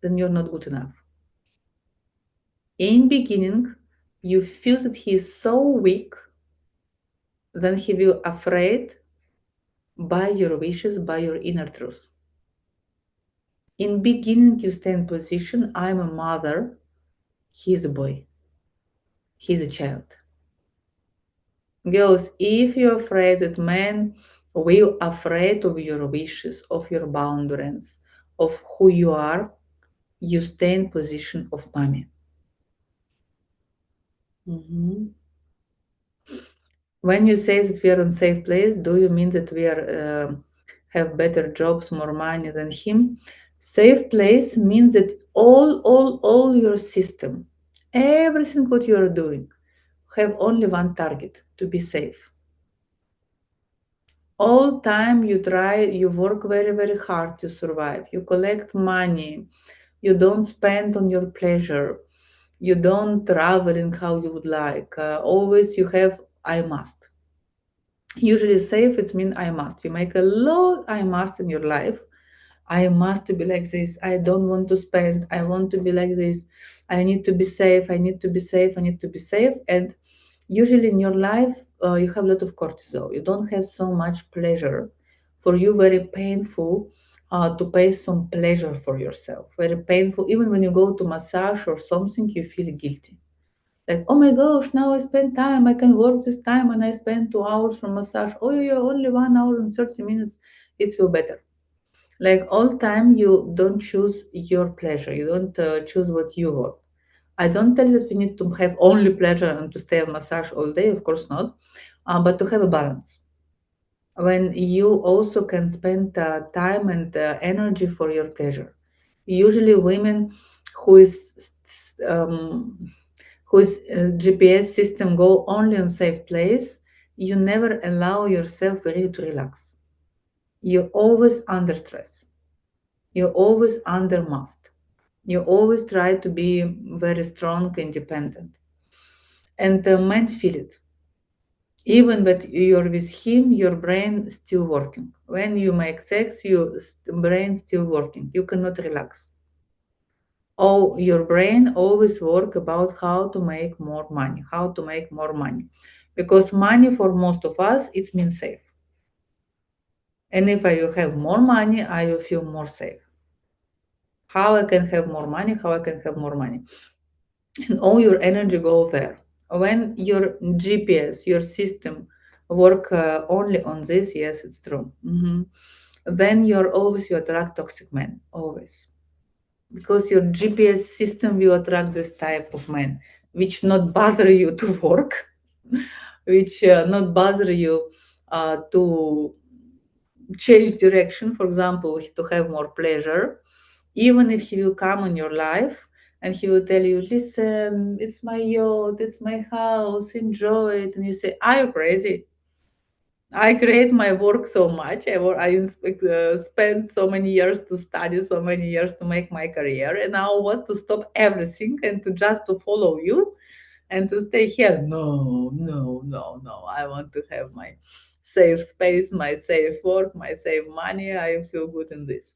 then you're not good enough. In beginning, you feel that he is so weak, then he will afraid by your wishes, by your inner truth. In beginning, you stay in position, I'm a mother, he is a boy, he's a child. Girls, if you're afraid that men will afraid of your wishes, of your boundaries, of who you are, you stay in position of mommy. Mhm. When you say that we are on safe place, do you mean that we are have better jobs, more money than him? Safe place means that all your system, everything what you are doing, have only one target: to be safe. All time you try, you work very very hard to survive. You collect money. You don't spend on your pleasure. You don't traveling how you would like. Always you have I must. Usually safe it means I must. You make a lot I must in your life. I must to be like this. I don't want to spend. I want to be like this. I need to be safe. I need to be safe. I need to be safe. And usually in your life, you have a lot of cortisol. You don't have so much pleasure. For you, very painful to pay some pleasure for yourself. Very painful. Even when you go to massage or something, you feel guilty. Like, oh my gosh, now I spend time. I can work this time and I spend 2 hours for massage. Oh, yeah, only 1 hour and 30 minutes. It feel better. Like all time, you don't choose your pleasure. You don't choose what you want. I don't tell you that we need to have only pleasure and to stay on massage all day. Of course not. But to have a balance. When you also can spend time and energy for your pleasure. Usually, women who is whose GPS system go only on safe place, you never allow yourself really to relax. You're always under stress. You're always under must. You always try to be very strong, independent. And men feel it. Even that you're with him, your brain still working. When you make sex, your brain still working. You cannot relax. Oh, your brain always work about how to make more money, how to make more money. Because money for most of us, it means safe. And if I will have more money, I will feel more safe. How I can have more money, how I can have more money. And all your energy go there. When your GPS, your system work only on this, yes, it's true. Then you attract toxic men, always. Because your GPS system will attract this type of men, which not bother you to work, which not bother you to change direction, for example, to have more pleasure, even if he will come in your life and he will tell you, listen, it's my yacht, it's my house, enjoy it. And you say, are you crazy? I create my work so much. I spent so many years to study, so many years to make my career, and now what to stop everything and to just to follow you and to stay here? No, no, no, no. I want to have my safe space, my safe work, my safe money. I feel good in this,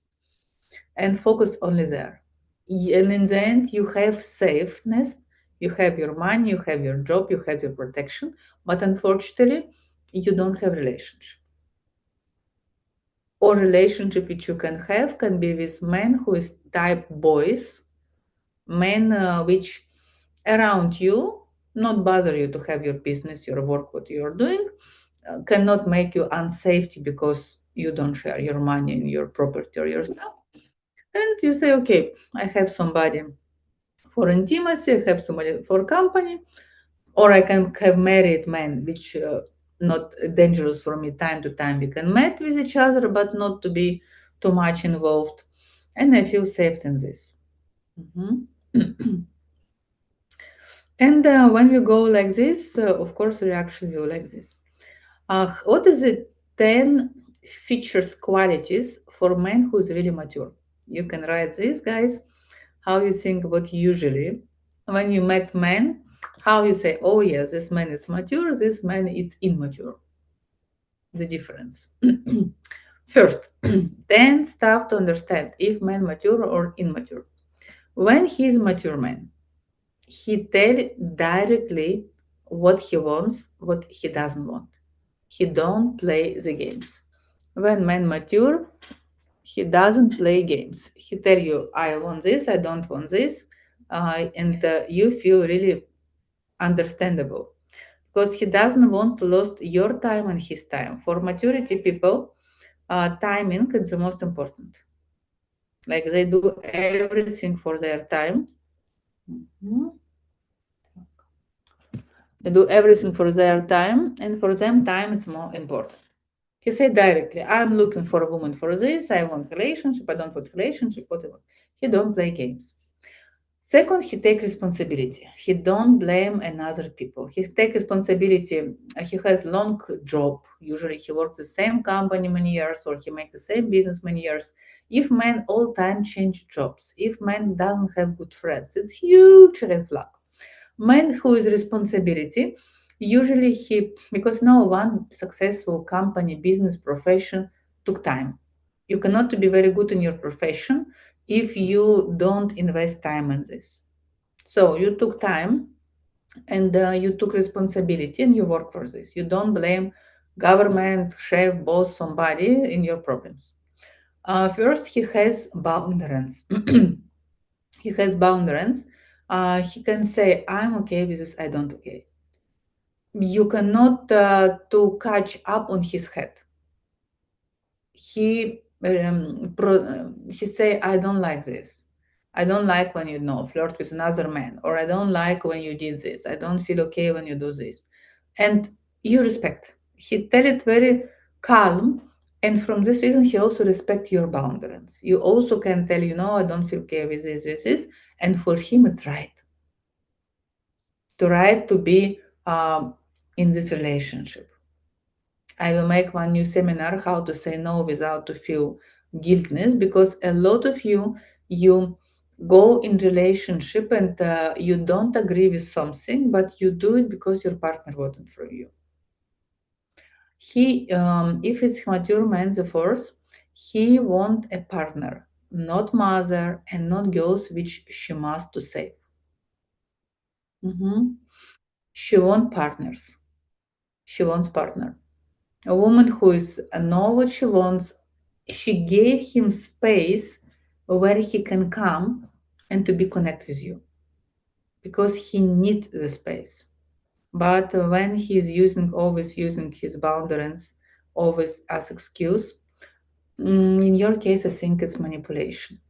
and focus only there. And in the end, you have safeness. You have your money, you have your job, you have your protection, but unfortunately, you don't have relationship or relationship which you can be with men who is type boys, men which around you not bother you to have your business, your work, what you're doing, cannot make you unsafety because you don't share your money and your property or your stuff. And you say, okay, I have somebody for intimacy, I have somebody for company, or I can have married men, which not dangerous for me. Time to time we can meet with each other, but not to be too much involved, and I feel safe in this. Mhm. And when we go like this, of course, reaction will like this. What is the 10 features, qualities for men who is really mature? You can write this, guys. How you think about usually when you met men, how you say, oh yes, this man is mature, this man is immature. The difference. First, then start to understand if man mature or immature. When he is mature man, he tell directly what he wants, what he doesn't want. He don't play the games. When man mature, he doesn't play games. He tell you, I want this, I don't want this, and you feel really understandable because he doesn't want to lose your time and his time. For maturity people, timing is the most important. Like they do everything for their time. Mhm. They do everything for their time, and for them, time is more important. He said directly, I'm looking for a woman for this, I want relationship, I don't want relationship, whatever. He don't play games. Second, he take responsibility. He don't blame another people. He take responsibility. He has long job. Usually he works the same company many years or he makes the same business many years. If man all time change jobs, if man doesn't have good friends, it's huge red flag. Man who is responsibility, usually he, because no one successful company, business, profession took time. You cannot be very good in your profession if you don't invest time in this. So you took time and you took responsibility and you work for this. You don't blame government, chef, boss, somebody in your problems. First, he has boundaries. He has boundaries. He can say, I'm okay with this, I don't okay. You cannot to catch up on his head. He say, I don't like this. I don't like when you know flirt with another man, or I don't like when you did this. I don't feel okay when you do this, and you respect. He tell it very calm, and from this reason he also respect your boundaries. You also can tell, I don't feel okay with this, and for him it's right to be in this relationship. I will make one new seminar how to say no without to feel guiltness, because a lot of you Go in relationship and you don't agree with something, but you do it because your partner wanted from you. If it's mature man, the force, he want a partner, not mother and not girls which she must to save. Mhm. She want partners. She wants partner. A woman who is know what she wants. She gave him space where he can come and to be connect with you because he need the space. But when he's always using his boundaries, always as excuse, in your case, I think it's manipulation.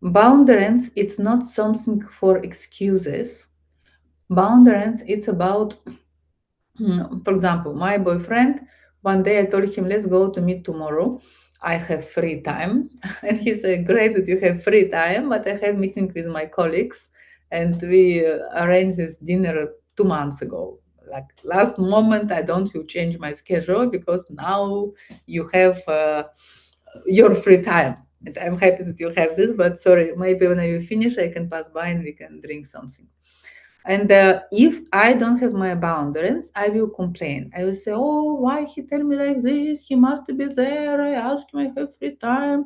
Boundaries, it's not something for excuses. Boundaries, it's about, for example, my boyfriend, one day I told him, let's go to meet tomorrow. I have free time. And he said, great that you have free time, but I have meeting with my colleagues and we arranged this dinner 2 months ago. Like last moment, I don't you change my schedule because now you have your free time. And I'm happy that you have this, but sorry, maybe when I finish, I can pass by and we can drink something. And if I don't have my boundaries, I will complain. I will say, "Oh, why he tell me like this? He must be there. I asked him, I have free time,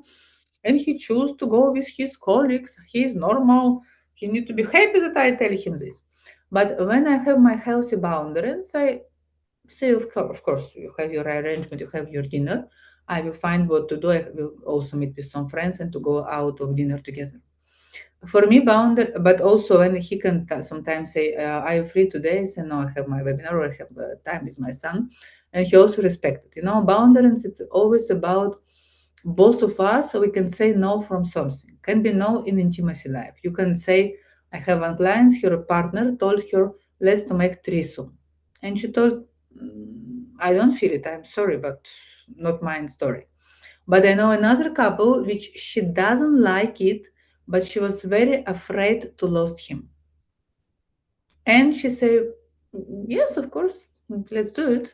and he choose to go with his colleagues. He is normal. He need to be happy that I tell him this." But when I have my healthy boundaries, I say, of course, you have your arrangement, you have your dinner. I will find what to do. I will also meet with some friends and to go out of dinner together. For me, boundary, but also when he can sometimes say, "Are you free today?" I say, "No, I have my webinar or I have time with my son," and he also respected. Boundaries. It's always about both of us. So we can say no from something. Can be no in intimacy life. You can say, "I have one client. Her partner told her, let's to make threesome," and she told, "I don't feel it. I'm sorry, but not my story." But I know another couple which she doesn't like it, but she was very afraid to lose him. And she said, yes, of course, let's do it.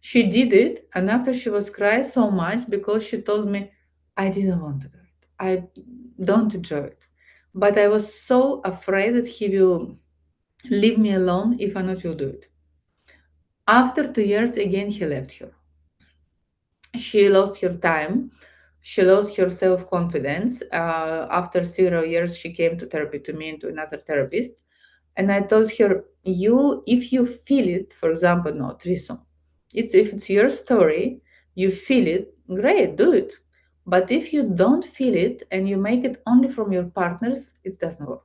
She did it, and after she was crying so much because she told me, I didn't want to do it. I don't enjoy it. But I was so afraid that he will leave me alone if I not will do it. After 2 years, again, he left her. She lost her time. She lost her self confidence. After several years, she came to therapy to me and to another therapist. And I told her, if you feel it, for example, no, threesome, if it's your story, you feel it, great, do it. But if you don't feel it and you make it only from your partners, it doesn't work.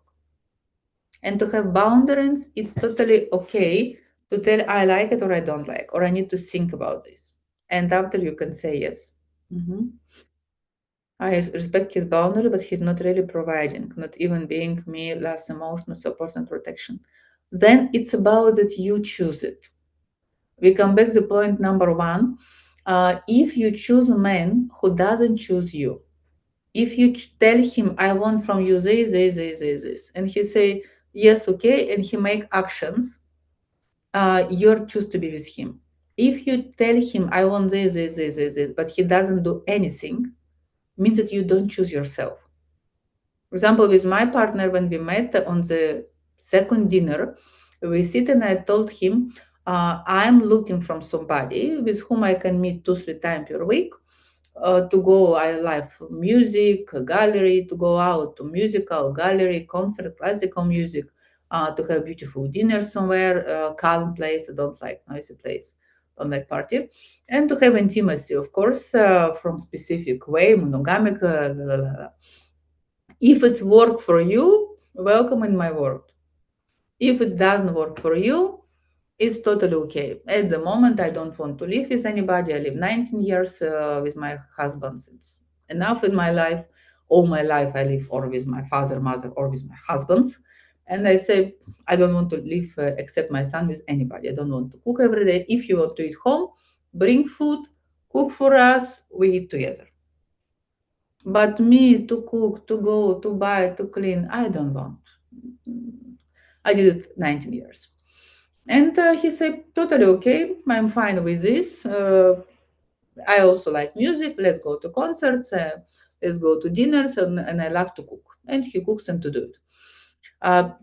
And to have boundaries, it's totally okay to tell I like it or I don't like, or I need to think about this. And after you can say yes. Mhm. I respect his boundary, but he's not really providing, not even being me less emotional support and protection. Then it's about that you choose it. We come back to point number one. If you choose a man who doesn't choose you, if you tell him, I want from you this, and he say, yes, okay, and he make actions, you're choose to be with him. If you tell him, I want this, but he doesn't do anything, means that you don't choose yourself. For example, with my partner, when we met on the second dinner, we sit and I told him, I'm looking from somebody with whom I can meet 2, 3 times per week to go. I like music, gallery, to go out to musical, gallery, concert, classical music, to have beautiful dinner somewhere, calm place. I don't like noisy place, don't like party, and to have intimacy, of course, from specific way, monogamic. If it's work for you, welcome in my world. If it doesn't work for you, it's totally okay. At the moment, I don't want to live with anybody. I live 19 years with my husband. It's enough in my life. All my life, I live or with my father, mother, or with my husbands. And I say, I don't want to live except my son with anybody. I don't want to cook every day. If you want to eat home, bring food, cook for us, we eat together. But me to cook, to go, to buy, to clean, I don't want. I did it 19 years. And he said, totally okay, I'm fine with this. I also like music, let's go to concerts. let's go to dinner. So, and I love to cook, and he cooks and to do it.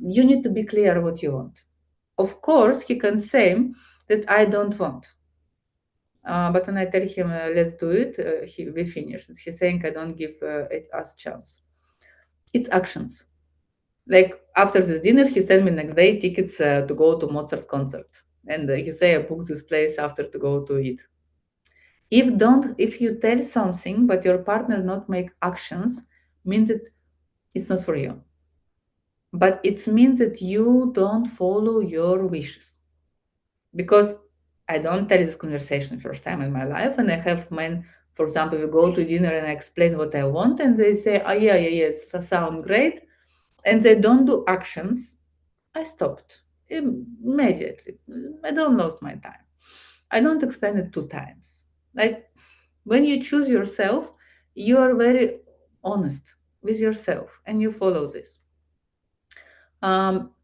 You need to be clear what you want. Of course, he can say that I don't want. But when I tell him, let's do it, we finish. He's saying, I don't give it us chance. It's actions. Like after this dinner, he sent me next day tickets to go to Mozart concert. And he say, I booked this place after to go to it. If you tell something, but your partner not make actions, means that it's not for you. But it means that you don't follow your wishes. Because I don't tell this conversation first time in my life, and I have men, for example, we go to dinner and I explain what I want, and they say, oh yeah, it sound great, and they don't do actions. I stopped immediately. I don't lose my time. I don't explain it two times. Like when you choose yourself, you are very honest with yourself and you follow this.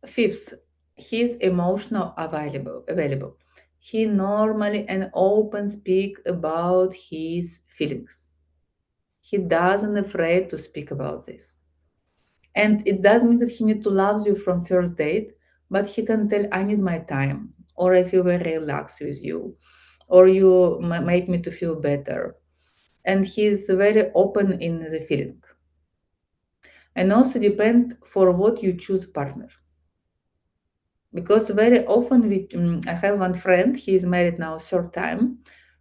Fifth, he's emotional available. He normally and open speak about his feelings. He doesn't afraid to speak about this. And it doesn't mean that he need to love you from first date, but he can tell, I need my time, or I feel very relaxed with you, or you make me to feel better. And he's very open in the feeling. And also depend for what you choose partner. Because very often I have one friend, he is married now third time.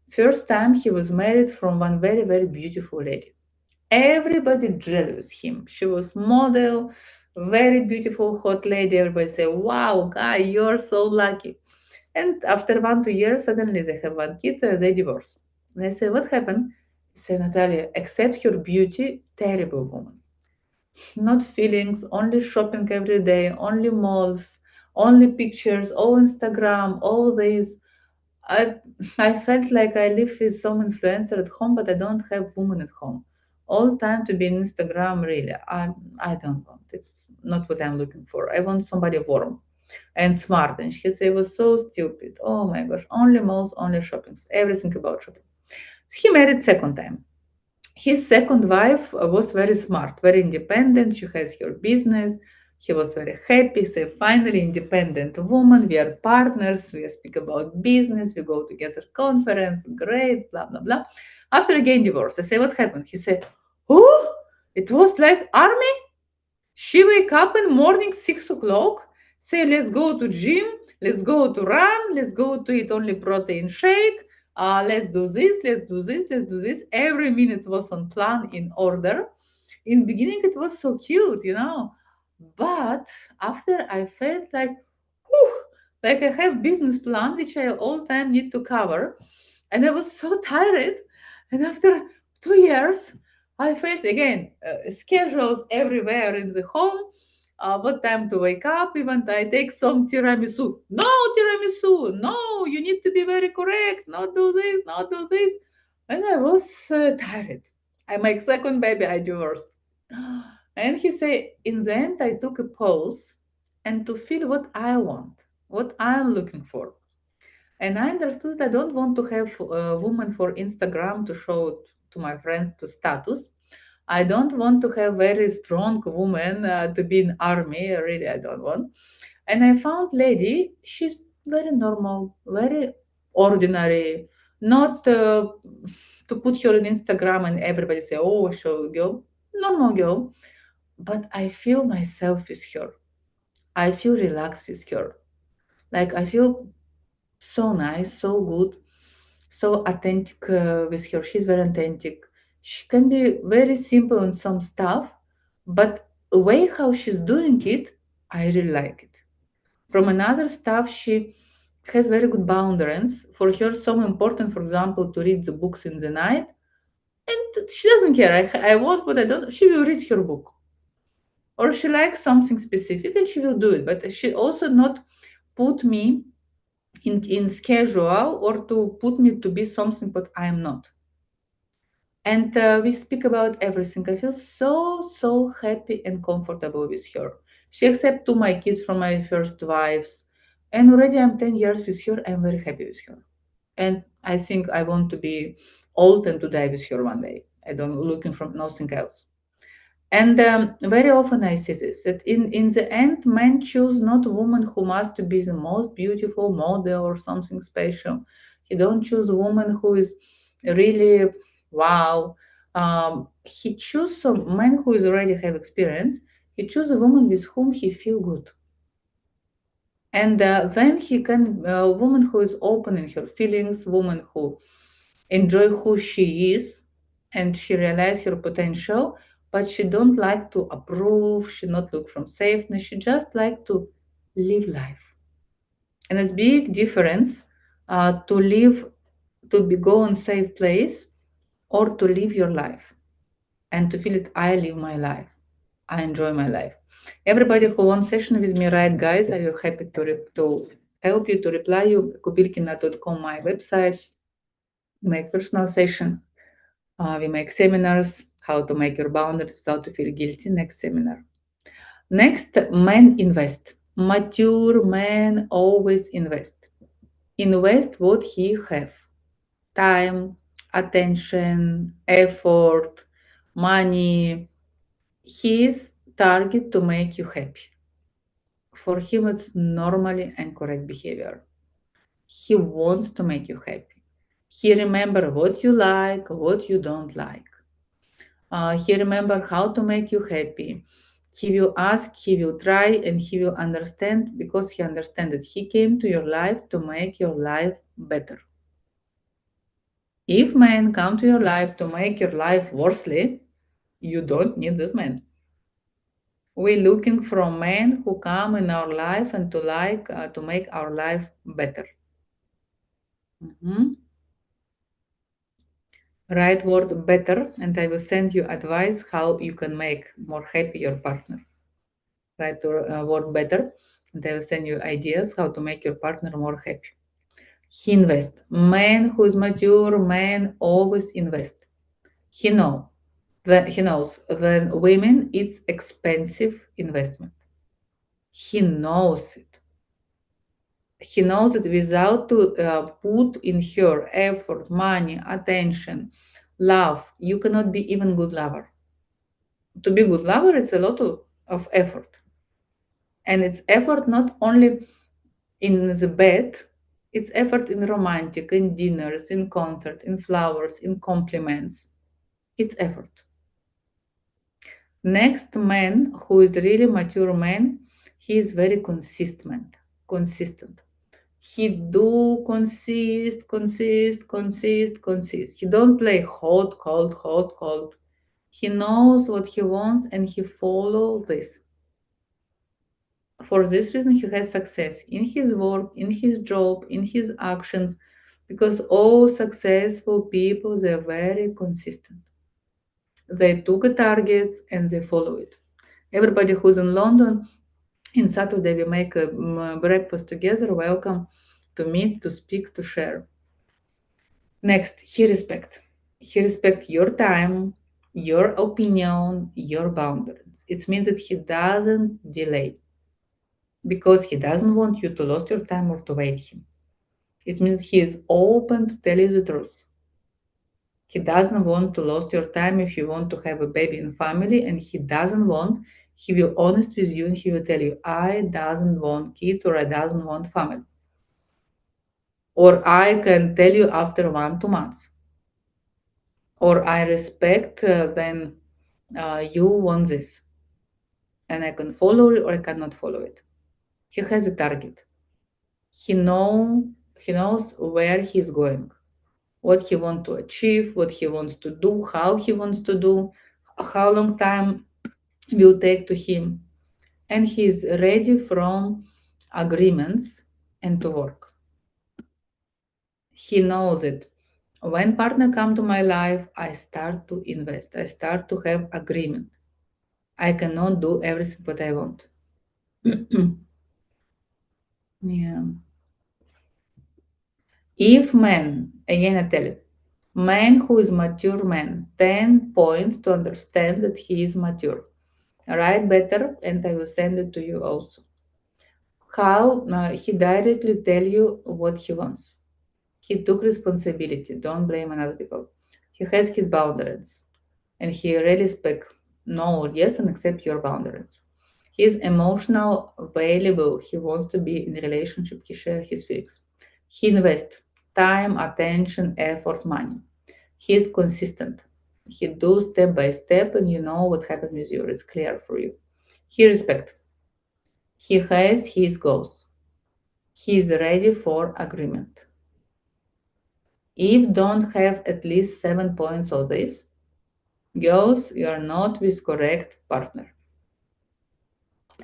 First time he was married from one very, very beautiful lady. Everybody jealous him. She was model, very beautiful, hot lady. Everybody say, wow, guy, you're so lucky. And after 1, 2 years, suddenly they have one kid, they divorce. And I say, what happened? He say, Natalia, except your beauty, terrible woman. Not feelings, only shopping every day, only malls, only pictures, all Instagram, all this. I I felt like I live with some influencer at home, but I don't have woman at home. All time to be in Instagram, really. I don't want. It's not what I'm looking for. I want somebody warm and smart. And she said it was so stupid. Oh my gosh, only malls, only shoppings, everything about shopping. He married second time. His second wife was very smart, very independent. She has her business. He was very happy. So finally, independent woman. We are partners. We speak about business. We go together conference. Great, blah blah blah. After again divorce, I say, what happened? He said, oh, it was like army. She wake up in morning 6 o'clock, say let's go to gym, let's go to run, let's go to eat only protein shake. Let's do this, let's do this, let's do this. Every minute was on plan in order. In beginning, it was so cute, but after I felt like, whew, like I have business plan which I all time need to cover, and I was so tired. And after 2 years, I felt again schedules everywhere in the home. What time to wake up? Even I take some tiramisu. No tiramisu. No, you need to be very correct. Not do this. Not do this. And I was tired. I make second baby. I divorced. And he said, in the end, I took a pause and to feel what I want, what I'm looking for. And I understood I don't want to have a woman for Instagram to show it to my friends to status. I don't want to have very strong woman to be in army. Really, I don't want. And I found lady. She's very normal, very ordinary. Not to put her on Instagram and everybody say, "Oh, show girl." Normal girl, but I feel myself with her. I feel relaxed with her. Like I feel so nice, so good, so authentic with her. She's very authentic. She can be very simple in some stuff, but the way how she's doing it, I really like it. From another stuff, she has very good boundaries. For her, so important, for example, to read the books in the night, and she doesn't care. I want, but I don't. She will read her book, or she likes something specific, and she will do it. But she also not put me in schedule or to put me to be something but I am not. And we speak about everything. I feel so happy and comfortable with her. She accepted two my kids from my first wives, and already I'm 10 years with her. I'm very happy with her, and I think I want to be old and to die with her one day. I don't looking for nothing else. And very often I see this that in the end, men choose not a woman who must be the most beautiful model or something special. He don't choose a woman who is really wow. He choose some man who is already have experience. He choose a woman with whom he feel good, and then he can woman who is open in her feelings, woman who enjoy who she is, and she realize her potential, but she don't like to approve, she not look from safeness, she just like to live life. And it's big difference to live, to be go in safe place, or to live your life and to feel it. I live my life, I enjoy my life. Everybody who wants session with me, right, guys, I will happy to help you, to reply you. Kobylkina.com, my website, make personal session. We make seminars, how to make your boundaries without to feel guilty. Next seminar. Next, men invest. Mature men always invest. Invest what he have. Time, attention, effort, money. His target to make you happy. For him, it's normally and correct behavior. He wants to make you happy. He remember what you like, what you don't like. He remember how to make you happy. He will ask, he will try, and he will understand because he understands that he came to your life to make your life better. If men come to your life to make your life worsley, you don't need this man. We're looking for men who come in our life and to make our life better. Mhm. Write word better, and I will send you advice how you can make more happy your partner. Write the word better, and I will send you ideas how to make your partner more happy. He invest. Man who is mature, man always invest. He knows that women it's expensive investment. He knows it. He knows that without to put in her effort, money, attention, love, you cannot be even good lover. To be good lover, it's a lot of effort, and it's effort not only in the bed, it's effort in romantic, in dinners, in concert, in flowers, in compliments. It's effort. Next man who is really mature man, he is very consistent. Consistent. He do consist. He don't play hot, cold, hot, cold. He knows what he wants and he follow this. For this reason, he has success in his work, in his job, in his actions, because all successful people, they're very consistent. They took a targets and they follow it. Everybody who's in London, in Saturday, we make a breakfast together. Welcome to meet, to speak, to share. Next, he respect. He respect your time, your opinion, your boundaries. It means that he doesn't delay because he doesn't want you to lose your time or to wait him. It means he is open to tell you the truth. He doesn't want to lose your time if you want to have a baby and family, and he doesn't want, he will honest with you and he will tell you, I doesn't want kids or I doesn't want family. Or I can tell you after 1 2 months. Or I respect when you want this. And I can follow it or I cannot follow it. He has a target. He know he knows where he's going, what he wants to achieve, what he wants to do, how he wants to do, how long time will take to him, and he's ready from agreements and to work. He knows it. When partner come to my life, I start to invest. I start to have agreement. I cannot do everything what I want. Yeah. If man, again I tell you, man who is mature man, 10 points to understand that he is mature. Write better and I will send it to you also. How he directly tell you what he wants. He took responsibility. Don't blame another people. He has his boundaries. and he really speak no or yes and accept your boundaries. He's emotional, available. He wants to be in a relationship. He share his feelings. He invests time, attention, effort, money. He is consistent. He do step by step, and you know what happens with you. It's clear for you. He respect. He has his goals. He is ready for agreement. If don't have at least 7 points of this, girls, you are not with correct partner,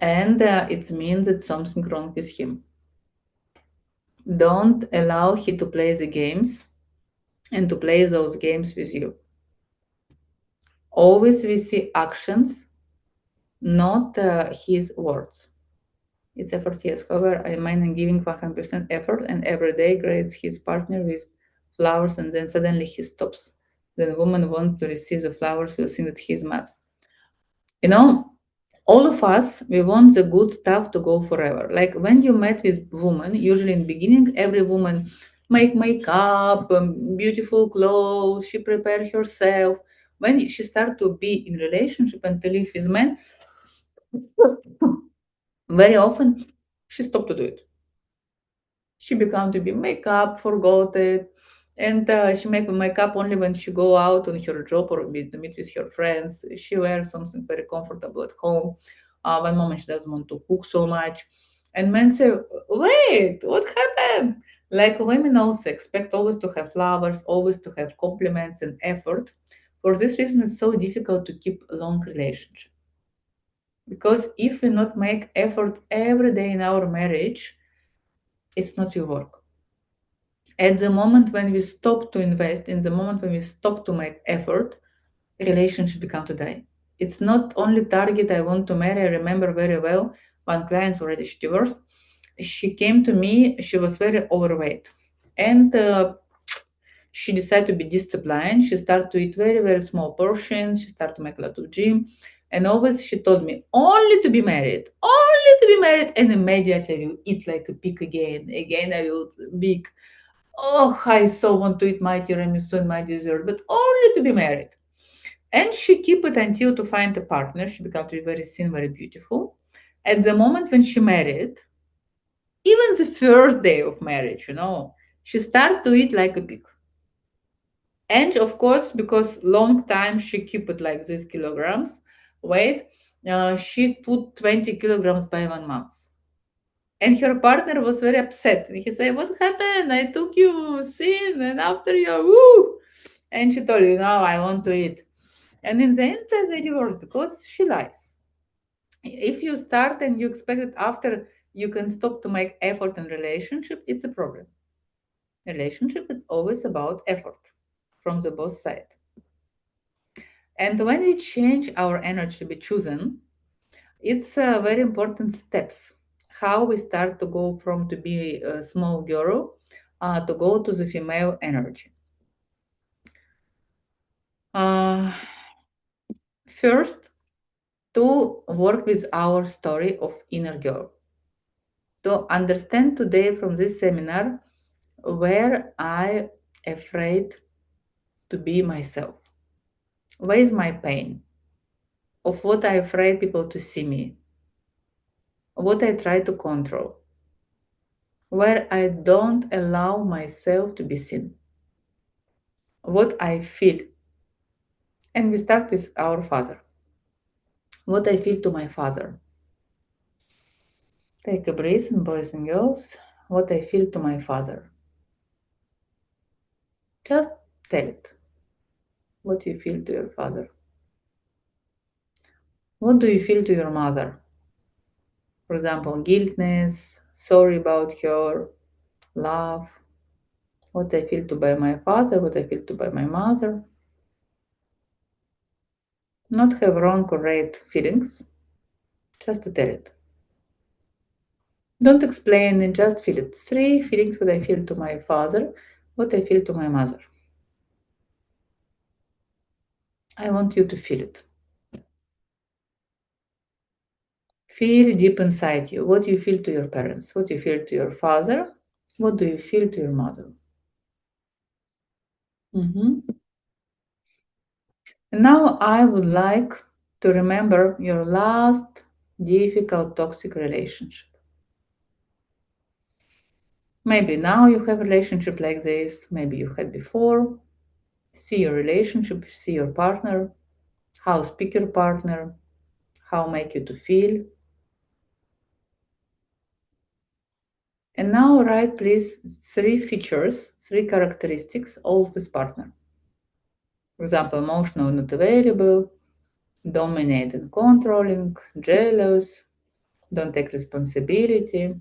and it means that something wrong with him. Don't allow him to play the games and to play those games with you. Always we see actions, not his words. It's effort, yes. However, I mind giving 100% effort and every day grades his partner with flowers and then suddenly he stops. Then woman wants to receive the flowers, will think that he's mad. You know, all of us, we want the good stuff to go forever. Like when you met with woman, usually in beginning, every woman make makeup, beautiful clothes, she prepare herself. When she start to be in relationship and to live with men, very often she stop to do it. She began to be makeup, forgot it, and she make makeup only when she go out on her job or meet with her friends. She wears something very comfortable at home. One moment she doesn't want to cook so much, and men say, "Wait, what happened?" Like women also expect always to have flowers, always to have compliments and effort. For this reason, it's so difficult to keep a long relationship because if we not make effort every day in our marriage, it's not will work. At the moment when we stop to invest, in the moment when we stop to make effort, relationship become to die. It's not only target I want to marry. I remember very well one client already she divorced. She came to me. She was very overweight, and she decided to be disciplined. She started to eat very small portions. She started to make a lot of gym, and always she told me only to be married, and immediately I will eat like a pig again. Again I will big. Oh, I so want to eat my tiramisu and my dessert, but only to be married. And she keep it until to find a partner. She became to be very thin, very beautiful. At the moment when she married, even the first day of marriage, she started to eat like a pig. And of course, because long time she keep it like this kilograms weight, she put 20 kilograms by 1 month. And her partner was very upset. And he said, "What happened? I took you thin, and after you, woo!" And she told you, "No, I want to eat." And in the end, they divorced because she lies. If you start and you expect that after you can stop to make effort in relationship, it's a problem. Relationship, it's always about effort from the both side. And when we change our energy to be chosen, it's very important steps. How we start to go from to be a small girl to go to the female energy. Uh, First, to work with our story of inner girl. To understand today from this seminar where I afraid to be myself. Where is my pain? Of what I afraid people to see me. What I try to control. Where I don't allow myself to be seen. What I feel. And we start with our father. What I feel to my father. Take a breath, and boys and girls. What I feel to my father. Just tell it. What you feel to your father. What do you feel to your mother? For example, guiltness, sorry about her, love. What I feel to by my father, what I feel to by my mother. Not have wrong or right feelings, just to tell it. Don't explain it, just feel it. Three feelings what I feel to my father, what I feel to my mother. I want you to feel it. Feel deep inside you what you feel to your parents, what you feel to your father, what do you feel to your mother. Mhm. And now I would like to remember your last difficult toxic relationship. Maybe now you have a relationship like this, maybe you had before. See your relationship, see your partner, how speak your partner, how make you to feel. And now write please 3 features, 3 characteristics of this partner. For example, emotional not available, dominate and controlling, jealous, don't take responsibility.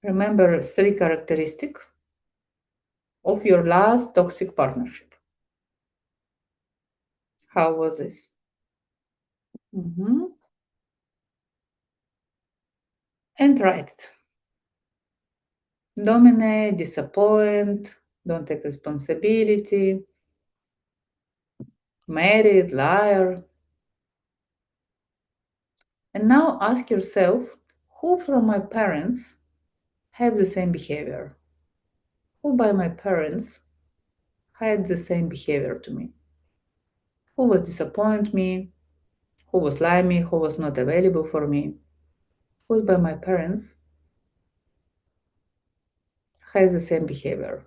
Remember 3 characteristics of your last toxic partnership. How was this? Mhm. And write it. Dominate, disappoint, don't take responsibility, married, liar. And now ask yourself, who from my parents have the same behavior? Who by my parents had the same behavior to me? Who was disappoint me? Who was lie me? Who was not available for me? Who by my parents has the same behavior?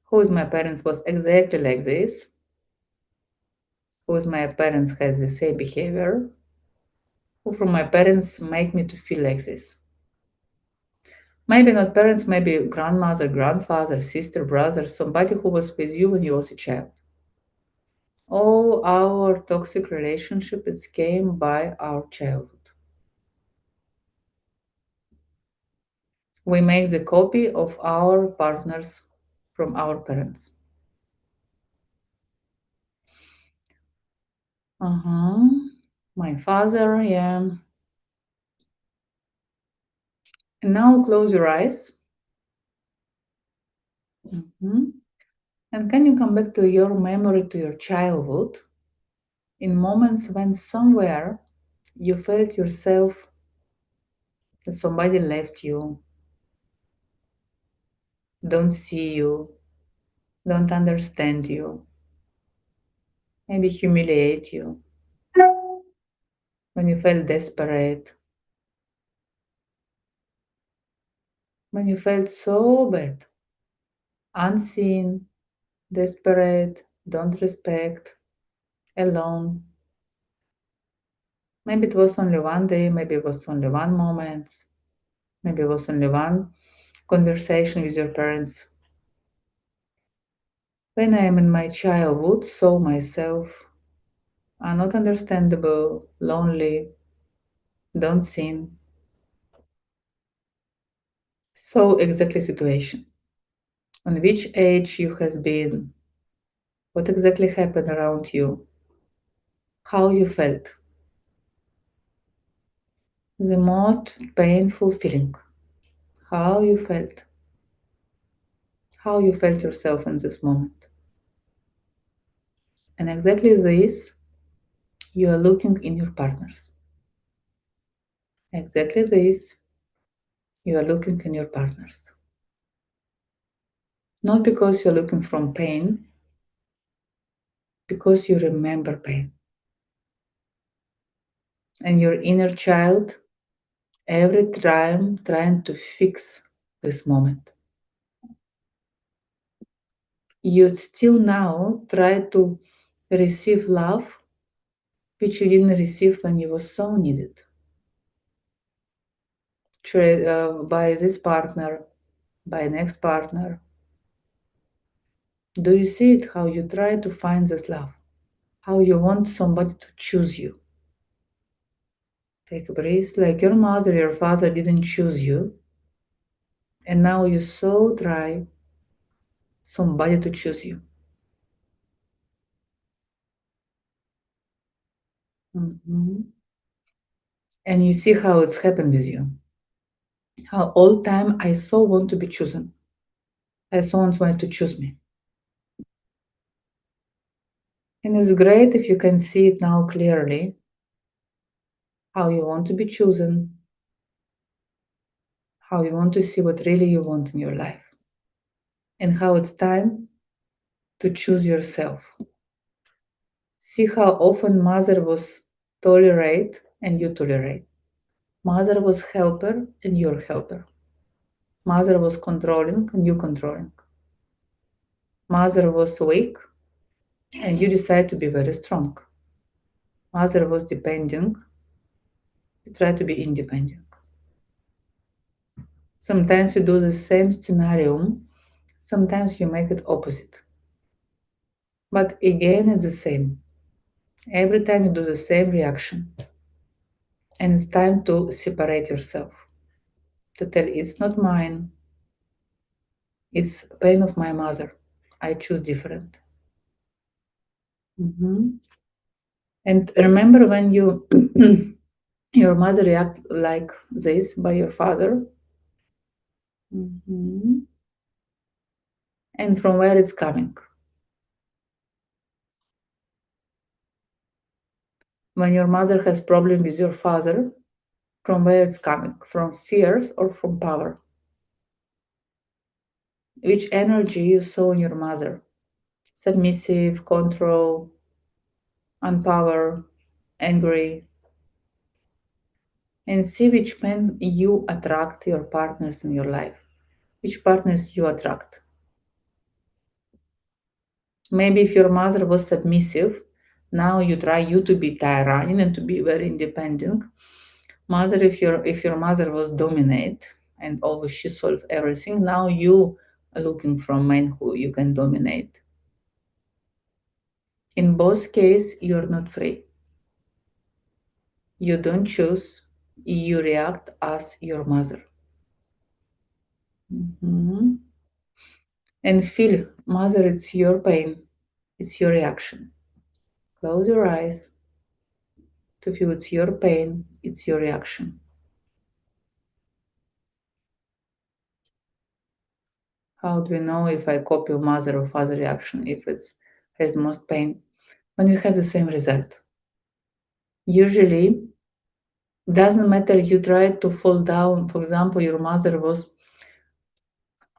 Who with my parents was exactly like this? Who with my parents has the same behavior? Who from my parents make me to feel like this? Maybe not parents, maybe grandmother, grandfather, sister, brother, somebody who was with you when you was a child. All our toxic relationships came by our childhood. We make the copy of our partners from our parents. Uh-huh. My father, yeah. And now close your eyes. Mhm. And can you come back to your memory, to your childhood, in moments when somewhere you felt yourself that somebody left you, don't see you, don't understand you, maybe humiliate you, when you felt desperate, when you felt so bad, unseen, desperate, don't respect, alone. Maybe it was only one day, maybe it was only one moment, maybe it was only one conversation with your parents. When I am in my childhood, saw myself are not understandable, lonely, don't seen. So exactly situation. On which age you has been, what exactly happened around you, how you felt. The most painful feeling, how you felt yourself in this moment. And exactly this you are looking in your partners. Exactly this you are looking in your partners. Not because you're looking from pain, because you remember pain. And your inner child every time trying to fix this moment. You still now try to receive love which you didn't receive when you were so needed by this partner, by next partner. Do you see it? How you try to find this love? How you want somebody to choose you? Take a breath, like your mother, your father didn't choose you, and now you so try somebody to choose you. Mhm. And you see how it's happened with you. How all time I so want to be chosen. I so want to choose me. And it's great if you can see it now clearly, how you want to be chosen, how you want to see what really you want in your life. and how it's time to choose yourself. See how often mother was tolerate and you tolerate. Mother was helper and you're helper. Mother was controlling and you controlling. Mother was weak and you decide to be very strong. Mother was depending, you try to be independent. Sometimes we do the same scenario, sometimes you make it opposite. But again, it's the same. Every time you do the same reaction. And it's time to separate yourself. To tell it's not mine, it's pain of my mother. I choose different. Mhm. And remember when you your mother react like this by your father? Mhm. And from where it's coming? When your mother has problem with your father, from where it's coming? From fears or from power? Which energy you saw in your mother? Submissive, control, unpower, angry, and see which men you attract your partners in your life. Which partners you attract. Maybe if your mother was submissive, now you try you to be tyrannic and to be very independent. Mother, if your mother was dominate and always she solve everything, now you are looking for men who you can dominate. In both cases, you're not free. You don't choose. You react as your mother. Mhm. And feel, mother, it's your pain. It's your reaction. Close your eyes to feel it's your pain. It's your reaction. How do we know if I copy mother or father reaction if it's has most pain? When we have the same result. Usually, doesn't matter you try to fall down. For example, your mother was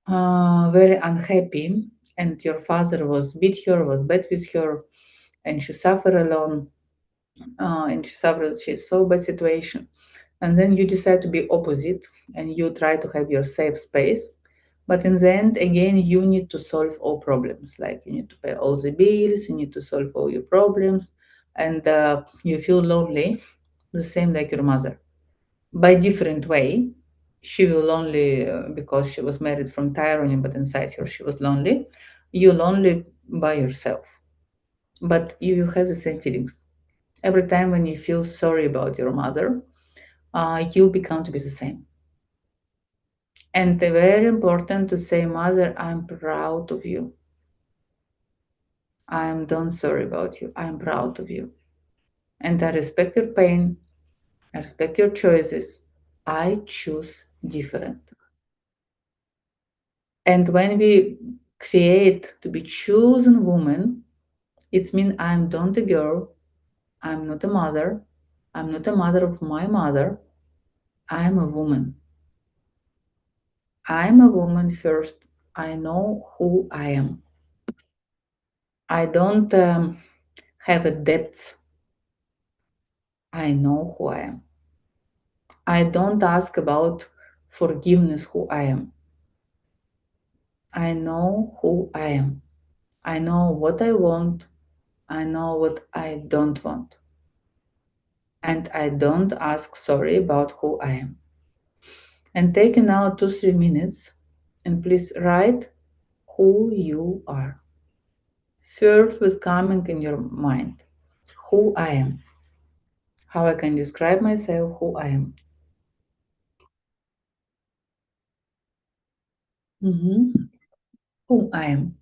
very unhappy and your father was beat her, was bad with her, and she suffered alone, and she's so bad situation. And then you decide to be opposite and you try to have your safe space. But in the end, again, you need to solve all problems. Like you need to pay all the bills, you need to solve all your problems, and you feel lonely, the same like your mother. By different way, she will lonely because she was married from tyranny, but inside her she was lonely. You lonely by yourself, but you have the same feelings. Every time when you feel sorry about your mother, you become to be the same. And very important to say, Mother, I'm proud of you. I'm don't sorry about you. I'm proud of you. And I respect your pain. I respect your choices. I choose different. And when we create to be chosen woman, it means I'm not a girl. I'm not a mother. I'm not a mother of my mother. I'm a woman. I'm a woman first. I know who I am. I don't have a depth. I know who I am. I don't ask about forgiveness who I am. I know who I am. I know what I want. I know what I don't want. And I don't ask sorry about who I am. And take now 2-3 minutes and please write who you are. First, with coming in your mind, who I am, how I can describe myself, who I am. Mhm. Who I am.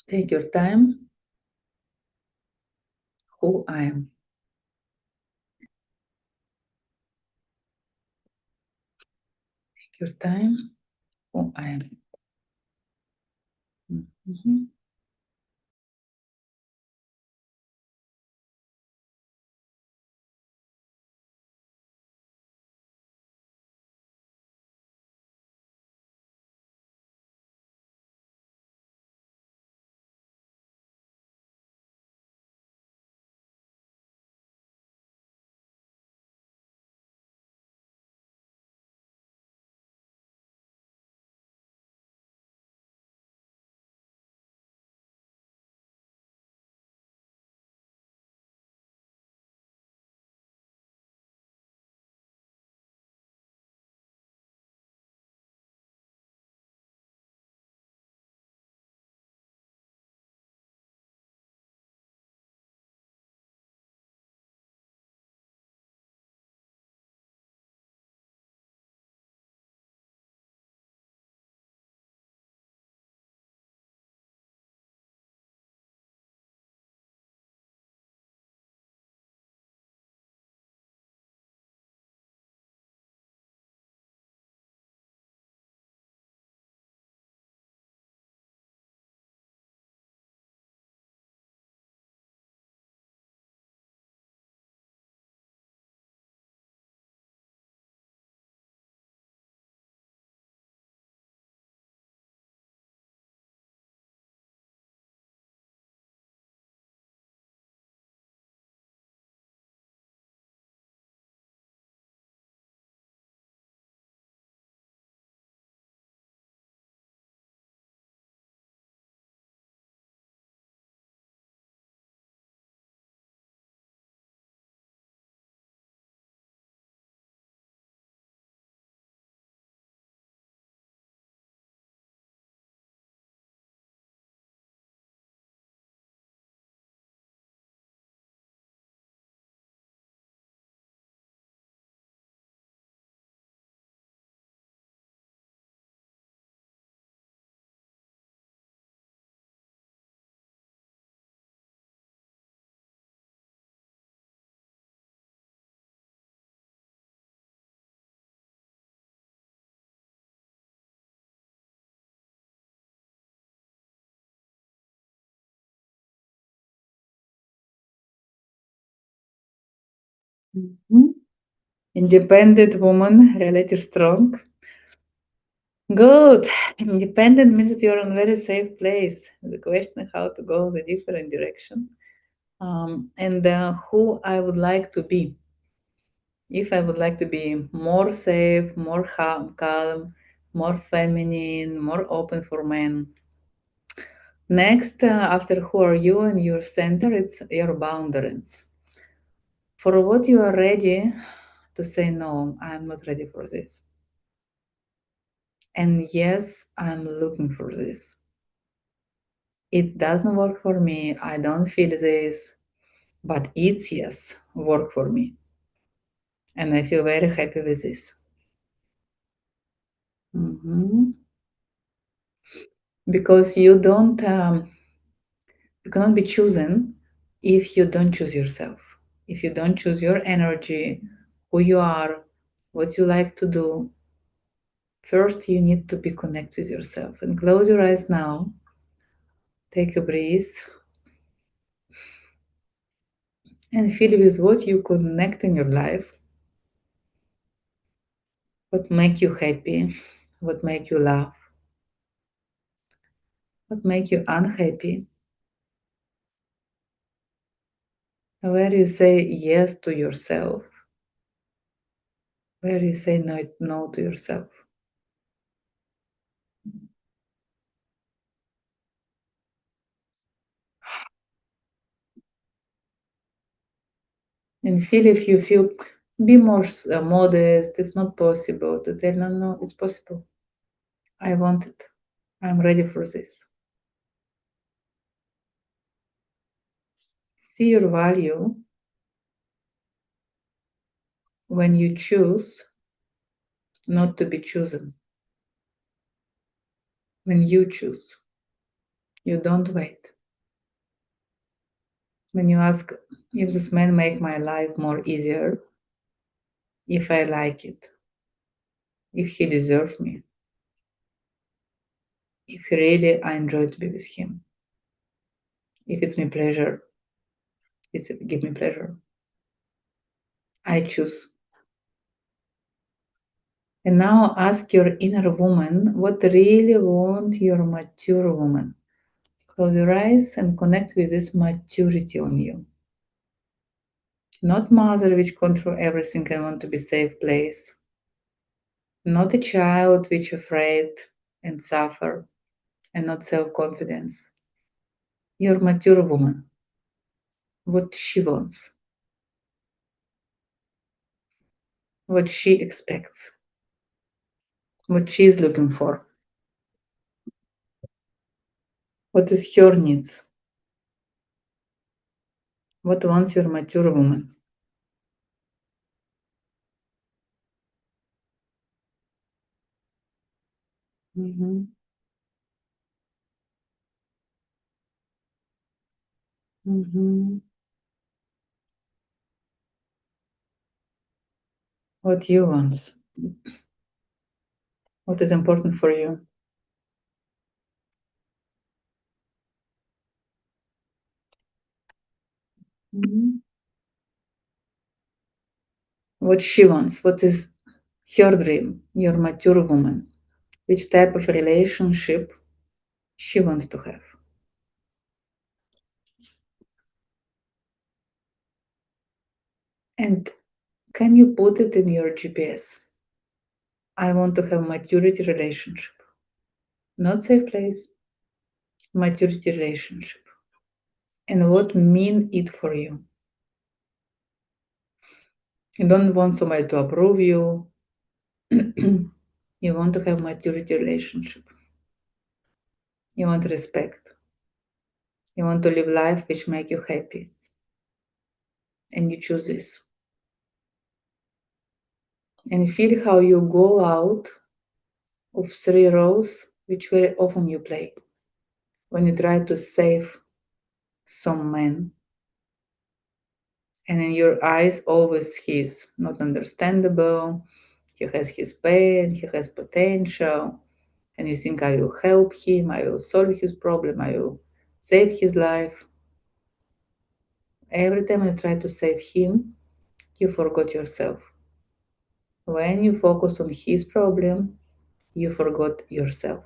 Take your time, who I am. Take your time, who I am. Mhm. Mhm. Independent woman, relative strong. Good. Independent means that you're in a very safe place. The question is how to go the different direction. And who I would like to be. If I would like to be more safe, more calm, more feminine, more open for men. Next, after who are you and your center, it's your boundaries. For what you are ready to say no, I'm not ready for this. And yes, I'm looking for this. It doesn't work for me. I don't feel this, but it's yes, work for me. And I feel very happy with this. Mhm. Because you cannot be chosen if you don't choose yourself. If you don't choose your energy, who you are, what you like to do, first you need to be connect with yourself. And close your eyes now. Take a breath and feel with what you connect in your life, what make you happy, what make you laugh, what make you unhappy, where you say yes to yourself, where you say no to yourself. And feel if you feel be more modest. It's not possible to tell no, it's possible. I want it. I'm ready for this. See your value when you choose not to be chosen. When you choose, you don't wait. When you ask if this man make my life more easier, if I like it, if he deserves me, if really I enjoy to be with him, if it's me pleasure, it's give me pleasure. I choose. And now ask your inner woman what really want your mature woman. Close your eyes and connect with this maturity on you. Not mother which control everything and want to be safe place. Not a child which afraid and suffer and not self-confidence. Your mature woman. What she wants. What she expects. What she is looking for. What is her needs. What wants your mature woman. Mhm. Mhm. What you want. What is important for you. Mhm. What she wants. What is her dream. Your mature woman. Which type of relationship she wants to have. And can you put it in your GPS? I want to have maturity relationship. Not safe place. Maturity relationship. And what mean it for you? You don't want somebody to approve you. You want to have maturity relationship. You want respect. You want to live life which make you happy. And you choose this. And feel how you go out of three roles which very often you play. When you try to save some man, and in your eyes always he's not understandable, he has his pain, he has potential, and you think I will help him, I will solve his problem, I will save his life. Every time you try to save him, you forgot yourself. When you focus on his problem, you forgot yourself.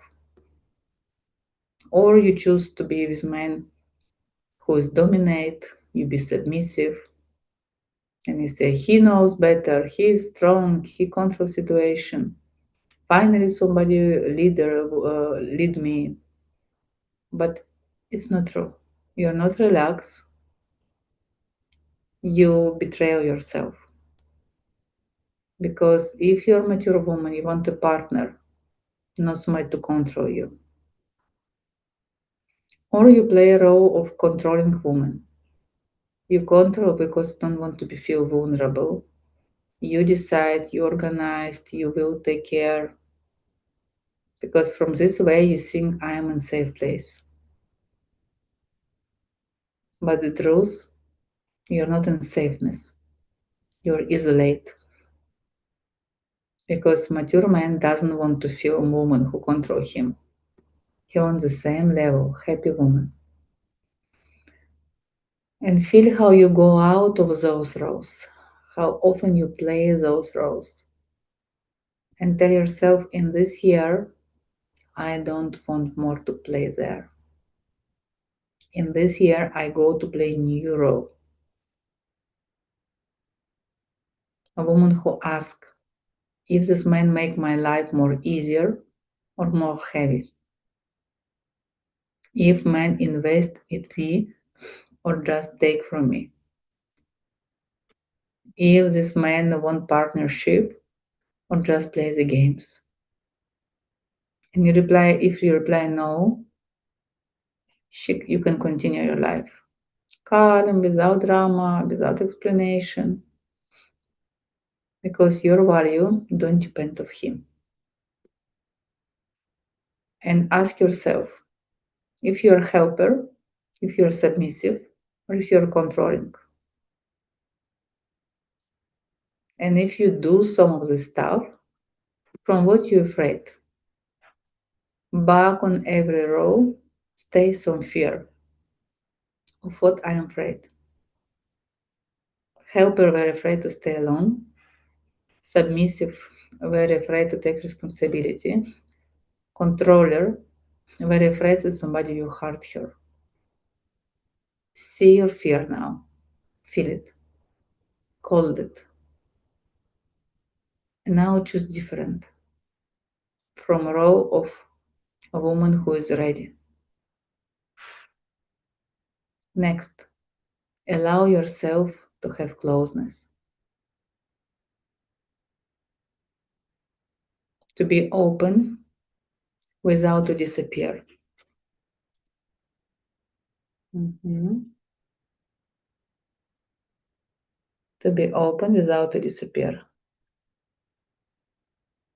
Or you choose to be with man who is dominate, you be submissive, and you say he knows better, he is strong, he controls situation. Finally, somebody lead me, but it's not true. You're not relaxed. You betray yourself because if you're a mature woman, you want a partner, not somebody to control you. Or you play a role of controlling woman. You control because you don't want to be feel vulnerable. You decide, you organized, you will take care. Because from this way you think I am in safe place. But the truth, you're not in safeness. You're isolate. Because mature man doesn't want to feel a woman who control him. He wants the same level, happy woman. And feel how you go out of those roles, how often you play those roles. And tell yourself, in this year, I don't want more to play there. In this year, I go to play new role. A woman who asks, if this man make my life more easier or more heavy. If man invest in me or just take from me. If this man want partnership or just play the games. And you reply, if you reply no, you can continue your life. Calm, without drama, without explanation. Because your value don't depend on him. And ask yourself, if you're a helper, if you're submissive, or if you're controlling. And if you do some of the stuff, from what you're afraid. Back on every row, stay some fear of what I am afraid. Helper very afraid to stay alone. Submissive very afraid to take responsibility. Controller very afraid that somebody will hurt her. See your fear now. Feel it. Call it. And now choose different. From a row of a woman who is ready. Next, allow yourself to have closeness. To be open without to disappear. Mhm. To be open without to disappear.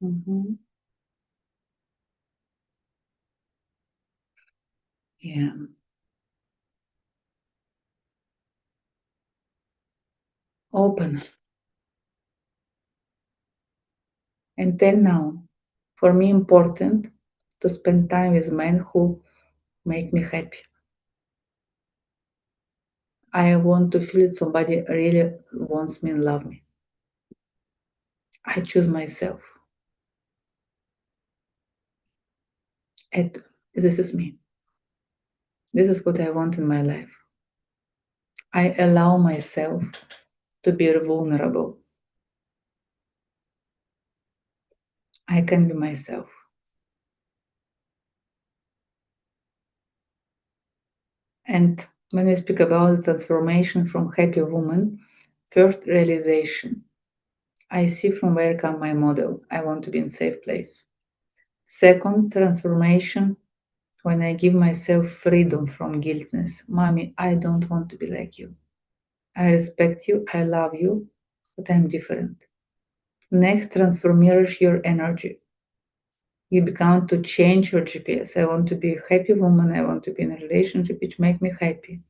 Mhm. Yeah. Open. Until now, for me important to spend time with men who make me happy. I want to feel somebody really wants me and love me. I choose myself. And this is me. This is what I want in my life. I allow myself to be vulnerable. I can be myself. And when we speak about the transformation from happy woman, first realization, I see from where come my model. I want to be in safe place. Second transformation, when I give myself freedom from guiltness. Mommy, I don't want to be like you. I respect you, I love you, but I'm different. Next, transformers your energy. You become to change your GPS. I want to be a happy woman. I want to be in a relationship which make me happy.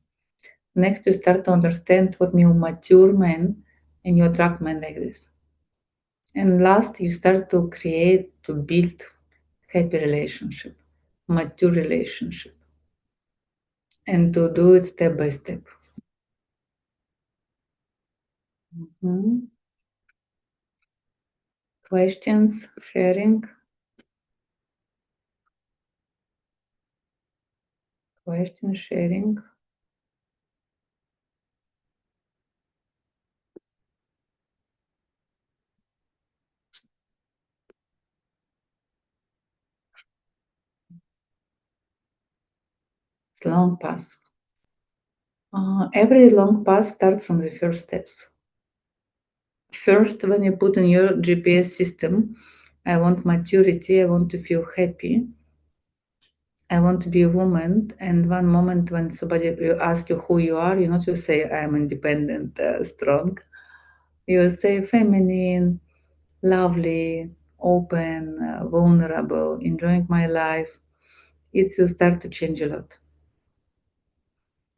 Next, you start to understand what mean mature men, and you attract men like this. And last, you start to create, to build happy relationship, mature relationship, and to do it step by step. Mhm. Questions, sharing, question sharing. It's long path. Every long path starts from the first steps. First, when you put in your GPS system, I want maturity, I want to feel happy, I want to be a woman. And one moment when somebody will ask you who you are, you not you say I'm independent, strong. You will say feminine, lovely, open, vulnerable, enjoying my life. It will start to change a lot.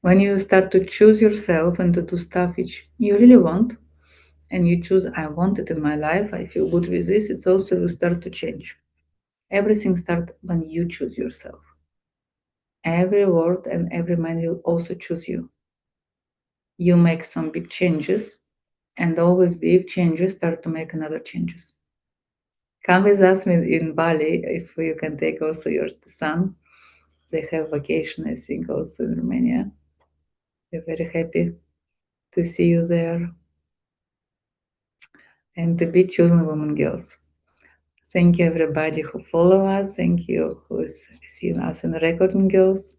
When you start to choose yourself and to do stuff which you really want, and you choose, I want it in my life, I feel good with this, it's also will start to change. Everything starts when you choose yourself. Every word and every man will also choose you. You make some big changes, and always big changes start to make another changes. Come with us in Bali if you can take also your son. They have vacation, I think, also in Romania. We're very happy to see you there and to be chosen women girls. Thank you everybody who follow us. Thank you who's seen us in recording girls.